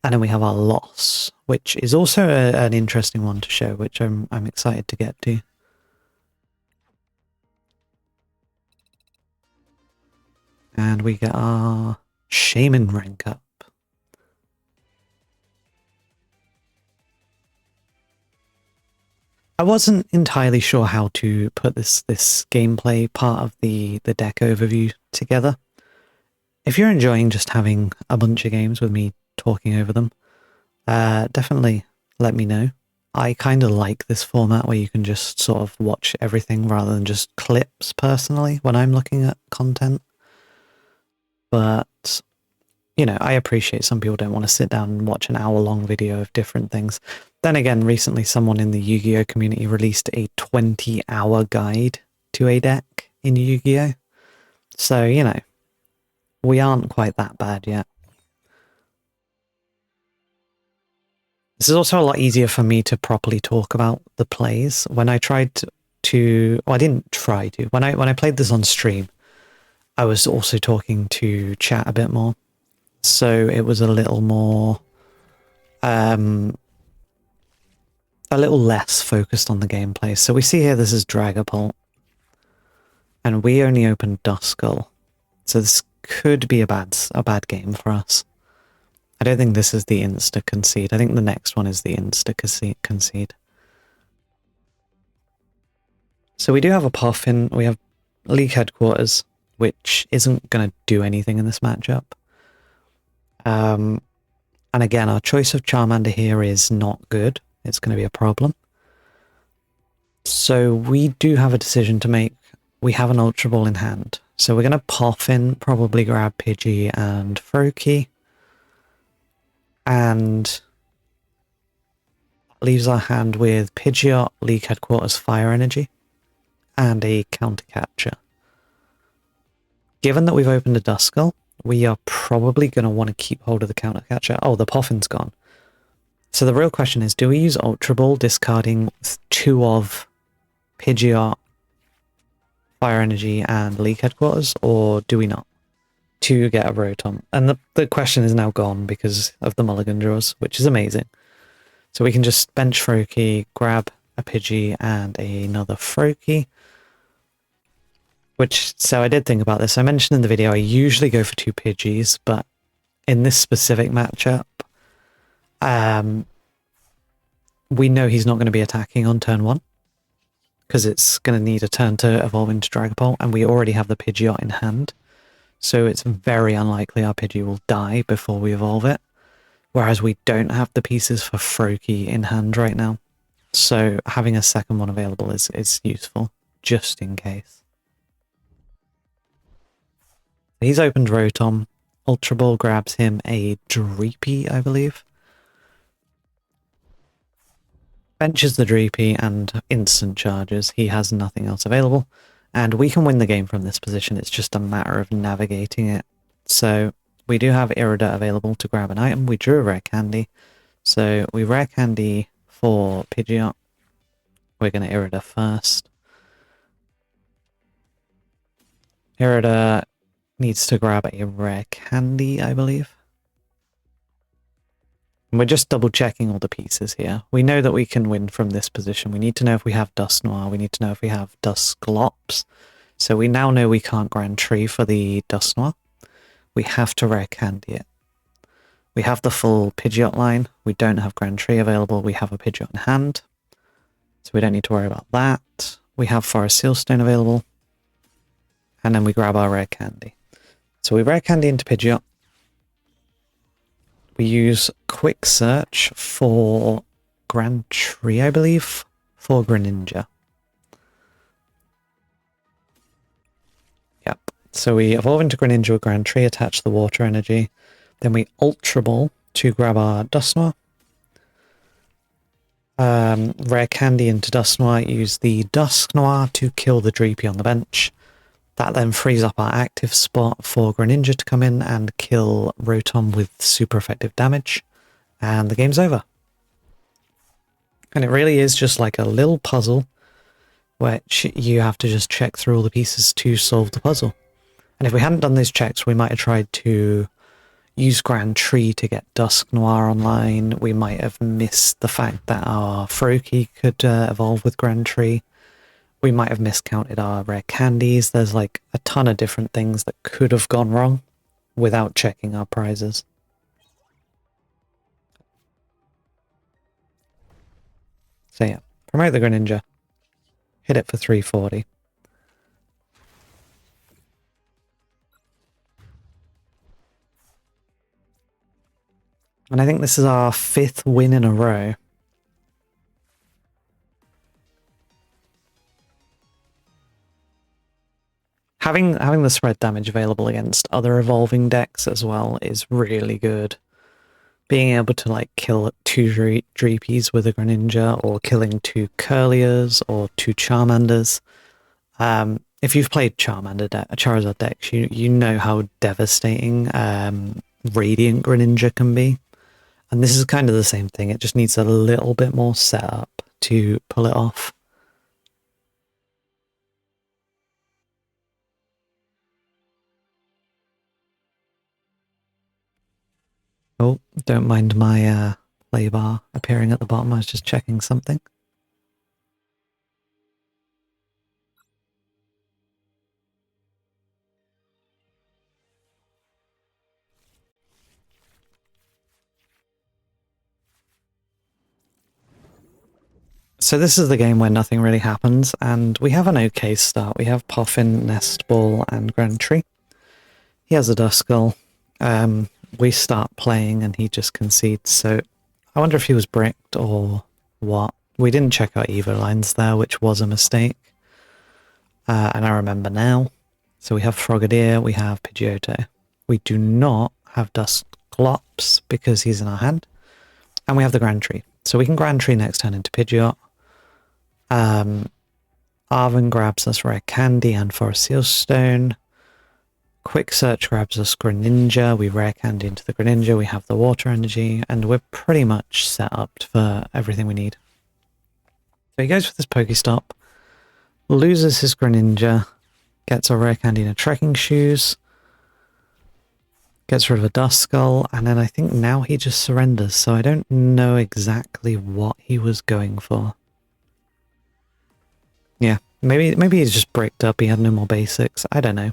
S1: And then we have our loss, which is also an interesting one to show, which I'm excited to get to. And we get our Shaman rank up. I wasn't entirely sure how to put this gameplay part of the deck overview together. If you're enjoying just having a bunch of games with me talking over them, definitely let me know. I kind of like this format where you can just sort of watch everything rather than just clips personally when I'm looking at content. But, you know, I appreciate some people don't want to sit down and watch an hour-long video of different things. Then again, recently someone in the Yu-Gi-Oh! Community released a 20-hour guide to a deck in Yu-Gi-Oh! So, you know, we aren't quite that bad yet. This is also a lot easier for me to properly talk about the plays. When I tried to... Well, I didn't try to. When I played this on stream, I was also talking to chat a bit more. So it was a little more... a little less focused on the gameplay. So we see here this is Dragapult. And we only opened Duskull. So this could be a bad game for us. I don't think this is the insta-concede. I think the next one is the insta-concede. So we do have a Puffin. We have League Headquarters, which isn't going to do anything in this matchup. And again, our choice of Charmander here is not good. It's going to be a problem. So we do have a decision to make. We have an Ultra Ball in hand. So we're going to Puffin, probably grab Pidgey and Froakie. And leaves our hand with Pidgeot, League Headquarters, Fire Energy, and a Counter Capture. Given that we've opened a Duskull, we are probably going to want to keep hold of the Counter Catcher. Oh, the Puffin's gone. So the real question is, do we use Ultra Ball, discarding 2 of Pidgeot, Fire Energy, and League Headquarters, or do we not? To get a Rotom. And the question is now gone because of the mulligan draws, which is amazing. So we can just bench Froakie, grab a Pidgey and another Froakie. So I did think about this. I mentioned in the video I usually go for 2 Pidgeys, but in this specific matchup, we know he's not going to be attacking on turn 1, because it's going to need a turn to evolve into Dragapult, and we already have the Pidgeot in hand. So it's very unlikely our Pidgey will die before we evolve it, whereas we don't have the pieces for Froakie in hand right now. So having a second one available is useful, just in case. He's opened Rotom. Ultra Ball grabs him a Dreepy, I believe. Benches the Dreepy and instant charges. He has nothing else available. And we can win the game from this position. It's just a matter of navigating it. So we do have Irida available to grab an item. We drew a Rare Candy. So we Rare Candy for Pidgeot. We're going to Irida first. Irida needs to grab a Rare Candy, I believe. And we're just double checking all the pieces here. We know that we can win from this position. We need to know if we have Dusknoir. We need to know if we have Dusclops. So we now know we can't Grand Tree for the Dusknoir. We have to Rare Candy it. We have the full Pidgeot line. We don't have Grand Tree available. We have a Pidgeot in hand, so we don't need to worry about that. We have Forest Sealstone available, and then we grab our Rare Candy. So we Rare Candy into Pidgeot. We use Quick Search for Grand Tree, I believe, for Greninja. Yep. So we evolve into Greninja with Grand Tree, attach the Water Energy. Then we Ultra Ball to grab our Dusknoir. Rare Candy into Dusknoir, use the Dusknoir to kill the Dreepy on the bench. That then frees up our active spot for Greninja to come in and kill Rotom with super effective damage. And the game's over. And it really is just like a little puzzle, which you have to just check through all the pieces to solve the puzzle. And if we hadn't done those checks, we might have tried to use Grand Tree to get Dusknoir online. We might have missed the fact that our Froakie could evolve with Grand Tree. We might have miscounted our Rare Candies. There's like a ton of different things that could have gone wrong without checking our prizes. So yeah, promote the Greninja. Hit it for 340. And I think this is our 5th win in a row. Having the spread damage available against other evolving decks as well is really good. Being able to like kill 2 Dreepies with a Greninja, or killing 2 Curliers or 2 Charmanders. If you've played Charizard decks, you know how devastating Radiant Greninja can be. And this is kind of the same thing. It just needs a little bit more setup to pull it off. Oh, don't mind my play bar appearing at the bottom. I was just checking something. So this is the game where nothing really happens, and we have an okay start. We have Puffin, Nest Ball, and Grand Tree. He has a Duskull. We start playing and he just concedes, so I wonder if he was bricked or what. We didn't check our Evo lines there, which was a mistake. And I remember now. So we have Frogadier, we have Pidgeotto. We do not have Dusclops because he's in our hand. And we have the Grand Tree. So we can Grand Tree next turn into Pidgeot. Arven grabs us Rare Candy and Forest Sealstone. Quick Search grabs us Greninja. We Rare Candy into the Greninja. We have the Water Energy. And we're pretty much set up for everything we need. So he goes for this Pokestop. Loses his Greninja. Gets a Rare Candy and a Trekking Shoes. Gets rid of a Duskull. And then I think now he just surrenders. So I don't know exactly what he was going for. Yeah, maybe he's just bricked up. He had no more basics. I don't know.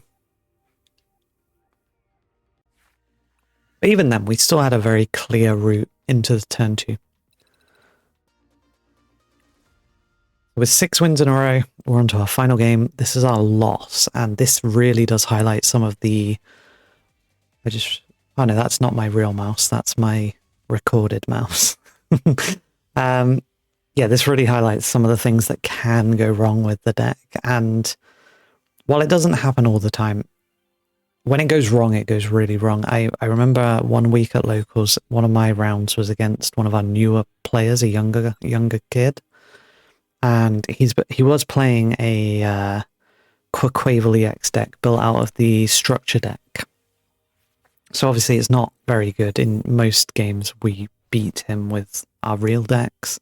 S1: But even then, we still had a very clear route into the turn 2. With 6 wins in a row, we're on to our final game. This is our loss, and this really does highlight some of the... Oh no, that's not my real mouse. That's my recorded mouse. Yeah, this really highlights some of the things that can go wrong with the deck. And while it doesn't happen all the time, when it goes wrong, it goes really wrong. I remember one week at Locals, one of my rounds was against one of our newer players, a younger kid. And he was playing a Quaquaval EX deck built out of the Structure deck. So obviously it's not very good. In most games, we beat him with our real decks.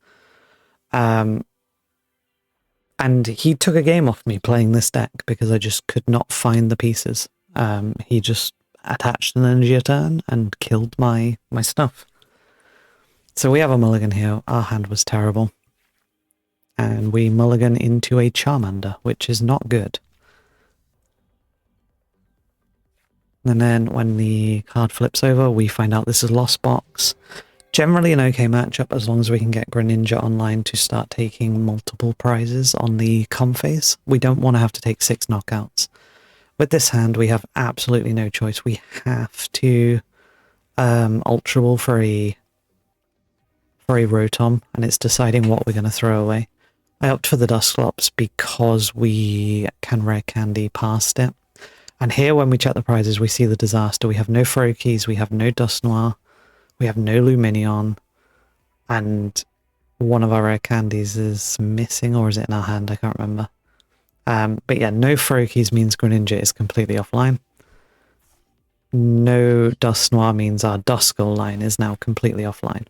S1: And he took a game off me playing this deck because I just could not find the pieces. He just attached an energy a turn and killed my stuff. So we have a mulligan here. Our hand was terrible. And we mulligan into a Charmander, which is not good. And then when the card flips over, we find out this is Lost Box. Generally an okay matchup as long as we can get Greninja online to start taking multiple prizes on the phase. We don't want to have to take 6 knockouts. With this hand, we have absolutely no choice. We have to Ultra Ball for a Rotom, and it's deciding what we're going to throw away. I opt for the Dusclops because we can rare candy past it. And here, when we check the prizes, we see the disaster. We have no Froakies, we have no Dusknoir, we have no Lumineon, and one of our rare candies is missing, or is it in our hand? I can't remember. But yeah, no Froakies means Greninja is completely offline. No Dusknoir means our Duskull line is now completely offline.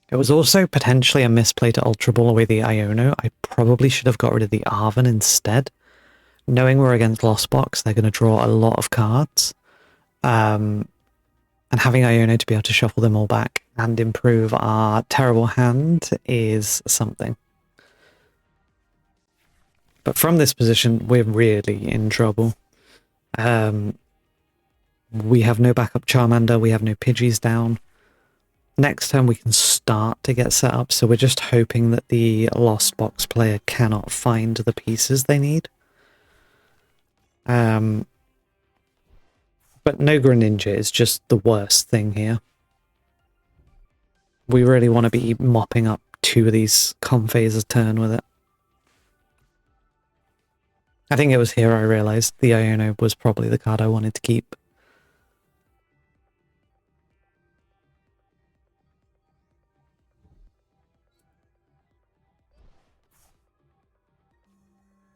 S1: It was also potentially a misplay to Ultra Ball away the Iono. I probably should have got rid of the Arven instead. Knowing we're against Lost Box, they're going to draw a lot of cards. And having Iono to be able to shuffle them all back and improve our terrible hand is something. But from this position, we're really in trouble. We have no backup Charmander, we have no Pidgeys down. Next turn we can start to get set up, so we're just hoping that the Lost Box player cannot find the pieces they need. But no Greninja is just the worst thing here. We really want to be mopping up 2 of these phases a turn with it. I think it was here I realised the Iono was probably the card I wanted to keep.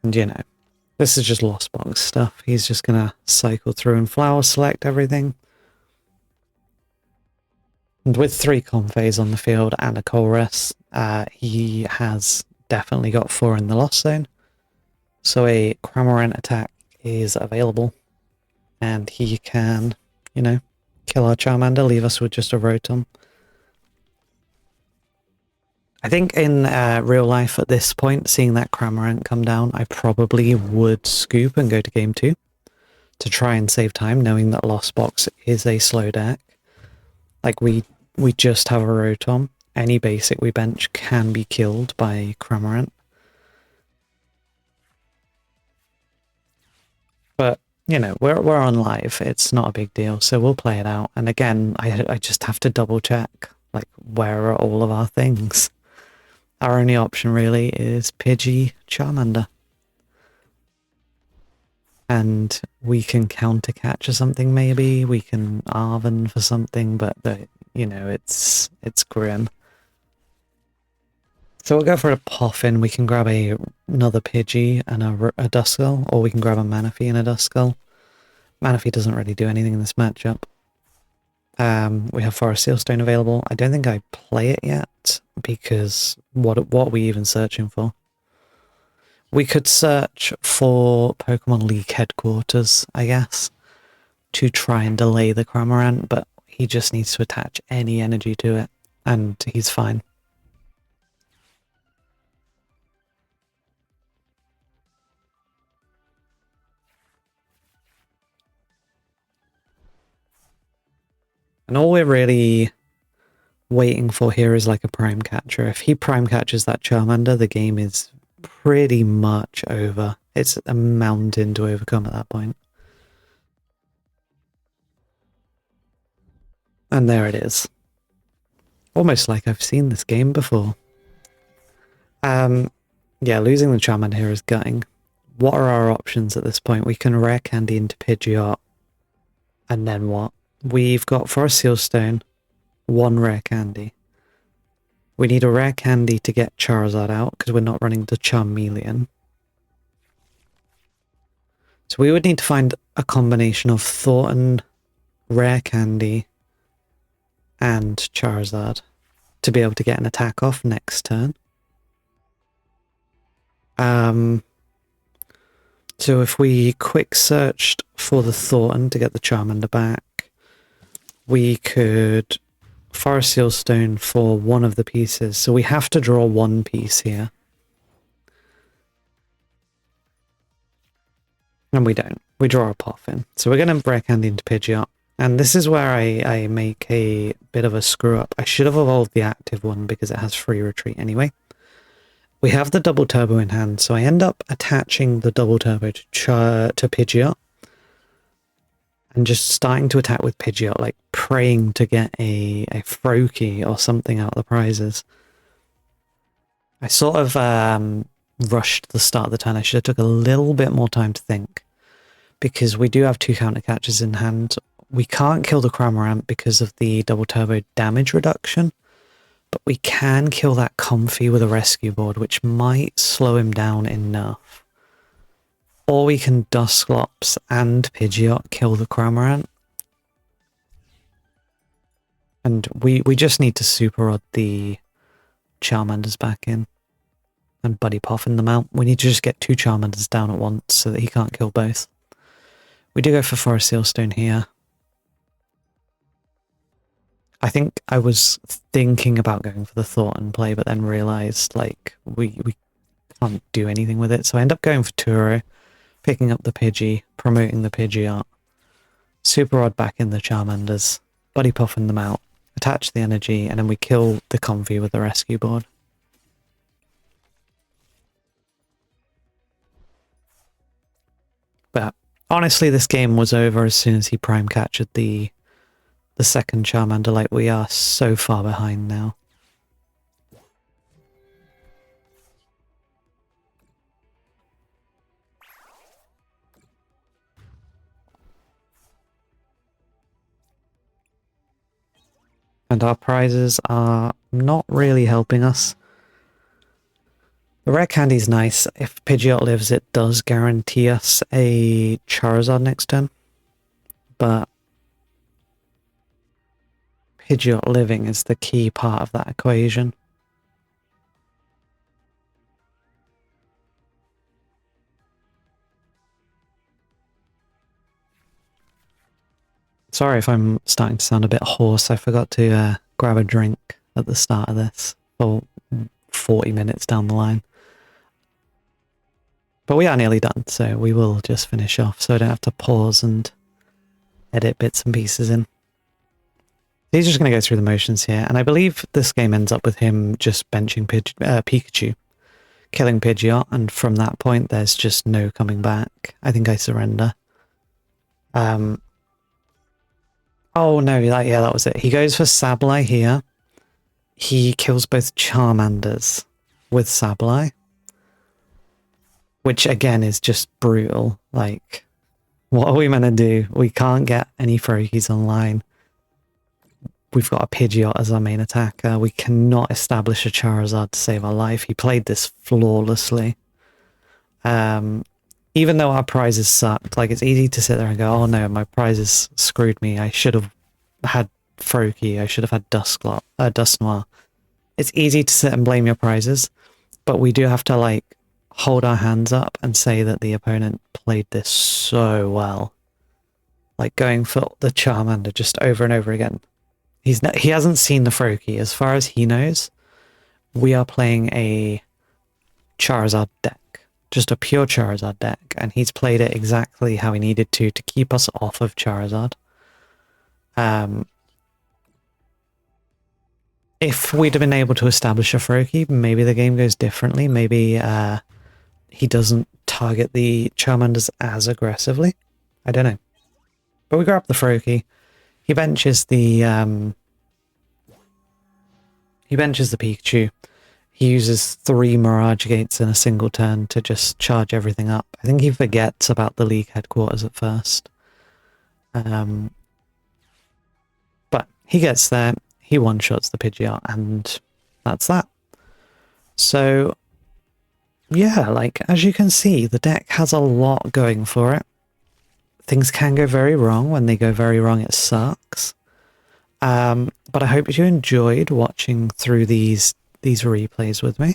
S1: And you know, this is just Lost Box stuff. He's just gonna cycle through and flower select everything. And with 3 Comphase on the field and a Colress, he has definitely got 4 in the Lost Zone. So a Cramorant attack is available. And he can, you know, kill our Charmander, leave us with just a Rotom. I think in real life at this point, seeing that Cramorant come down, I probably would scoop and go to game 2 to try and save time, knowing that Lost Box is a slow deck. Like, we just have a Rotom. Any basic we bench can be killed by Cramorant. But, you know, we're on live. It's not a big deal, so we'll play it out. And again, I just have to double check, like, where are all of our things? Our only option really is Pidgey Charmander. And we can counter catch or something maybe. We can Arven for something, but you know, it's grim. So we'll go for a Poffin. We can grab another Pidgey and a Duskull, or we can grab a Manaphy and a Duskull. Manaphy doesn't really do anything in this matchup. We have Forest Sealstone available. I don't think I play it yet, because what are we even searching for? We could search for Pokemon League headquarters, I guess, to try and delay the Cramorant, but he just needs to attach any energy to it, and he's fine. And all we're really waiting for here is like a Prime Catcher. If he Prime Catches that Charmander, the game is pretty much over. It's a mountain to overcome at that point. And there it is. Almost like I've seen this game before. Yeah, losing the Charmander here is gutting. What are our options at this point? We can rare candy into Pidgeot. And then what? We've got Forest Sealstone, 1 rare candy. We need a rare candy to get Charizard out, because we're not running the Charmeleon. So we would need to find a combination of Thornton, rare candy, and Charizard to be able to get an attack off next turn. So if we quick searched for the Thornton to get the Charmander back, we could Forest Sealstone for 1 of the pieces. So we have to draw 1 piece here. And we don't. We draw a Poffin. So we're going to Rare Candy into Pidgeot. And this is where I make a bit of a screw up. I should have evolved the active one because it has free retreat anyway. We have the double turbo in hand, so I end up attaching the double turbo to Pidgeot. And just starting to attack with Pidgeot, like praying to get a Froakie or something out of the prizes. I sort of rushed the start of the turn. I should have took a little bit more time to think. Because we do have 2 counter catches in hand. We can't kill the Cramorant because of the double turbo damage reduction. But we can kill that Comfey with a rescue board, which might slow him down enough. Or we can Dusclops and Pidgeot kill the Cramorant. And we just need to Super Rod the Charmanders back in. And Buddy Poffin them out. We need to just get 2 Charmanders down at once so that he can't kill both. We do go for Forest Sealstone here. I think I was thinking about going for the Thornton play, but then realised, like, we can't do anything with it. So I end up going for Turo, picking up the Pidgey, promoting the Pidgeot, Super Rod back in the Charmanders, Buddy Puffin them out, attach the energy, and then we kill the Comfey with the rescue board. But honestly, this game was over as soon as he prime captured the second Charmander. Like, we are so far behind now. And our prizes are not really helping us. The Rare Candy's nice. If Pidgeot lives, it does guarantee us a Charizard next turn. But Pidgeot living is the key part of that equation. Sorry if I'm starting to sound a bit hoarse. I forgot to grab a drink at the start of this for 40 minutes down the line. But we are nearly done, so we will just finish off so I don't have to pause and edit bits and pieces in. He's just going to go through the motions here, and I believe this game ends up with him just benching Pikachu, killing Pidgeot, and from that point there's just no coming back. I think I surrender. Oh no, yeah, that was it. He goes for Sableye here. He kills both Charmanders with Sableye, which again is just brutal. Like, what are we meant to do? We can't get any Froakies online. We've got a Pidgeot as our main attacker. We cannot establish a Charizard to save our life. He played this flawlessly. Even though our prizes sucked, like, it's easy to sit there and go, oh no, my prizes screwed me. I should have had Froakie. I should have had Dusknoir. It's easy to sit and blame your prizes, but we do have to, like, hold our hands up and say that the opponent played this so well. Like, going for the Charmander just over and over again. He hasn't seen the Froakie. As far as he knows, we are playing a Charizard deck. Just a pure Charizard deck. And he's played it exactly how he needed to keep us off of Charizard. If we'd have been able to establish a Froakie, maybe the game goes differently. Maybe he doesn't target the Charmanders as aggressively. I don't know. But we grab the Froakie. He benches the Pikachu. He uses 3 Mirage Gates in a single turn to just charge everything up. I think he forgets about the League headquarters at first. But he gets there, he one-shots the Pidgeot, and that's that. So, yeah, like, as you can see, the deck has a lot going for it. Things can go very wrong. When they go very wrong, it sucks. But I hope you enjoyed watching through these replays with me.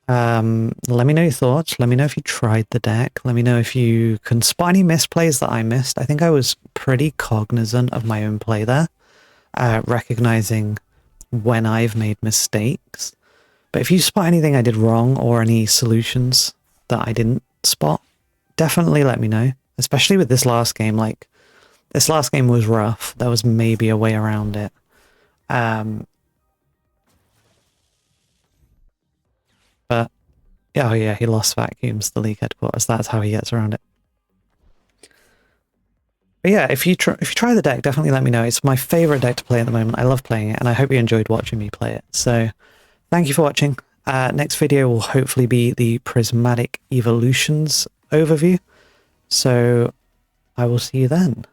S1: Let me know your thoughts. Let me know if you tried the deck. Let me know if you can spot any misplays that I missed. I think I was pretty cognizant of my own play there, recognizing when I've made mistakes. But if you spot anything I did wrong or any solutions that I didn't spot, definitely let me know, especially with this last game. Like, this last game was rough. There was maybe a way around it. But yeah, oh yeah, he lost vacuums the league headquarters. That's how he gets around it. But yeah, if you try the deck, definitely let me know. It's my favorite deck to play at the moment. I love playing it, and I hope you enjoyed watching me play it. So thank you for watching. Next video will hopefully be the Prismatic Evolutions overview. So I will see you then.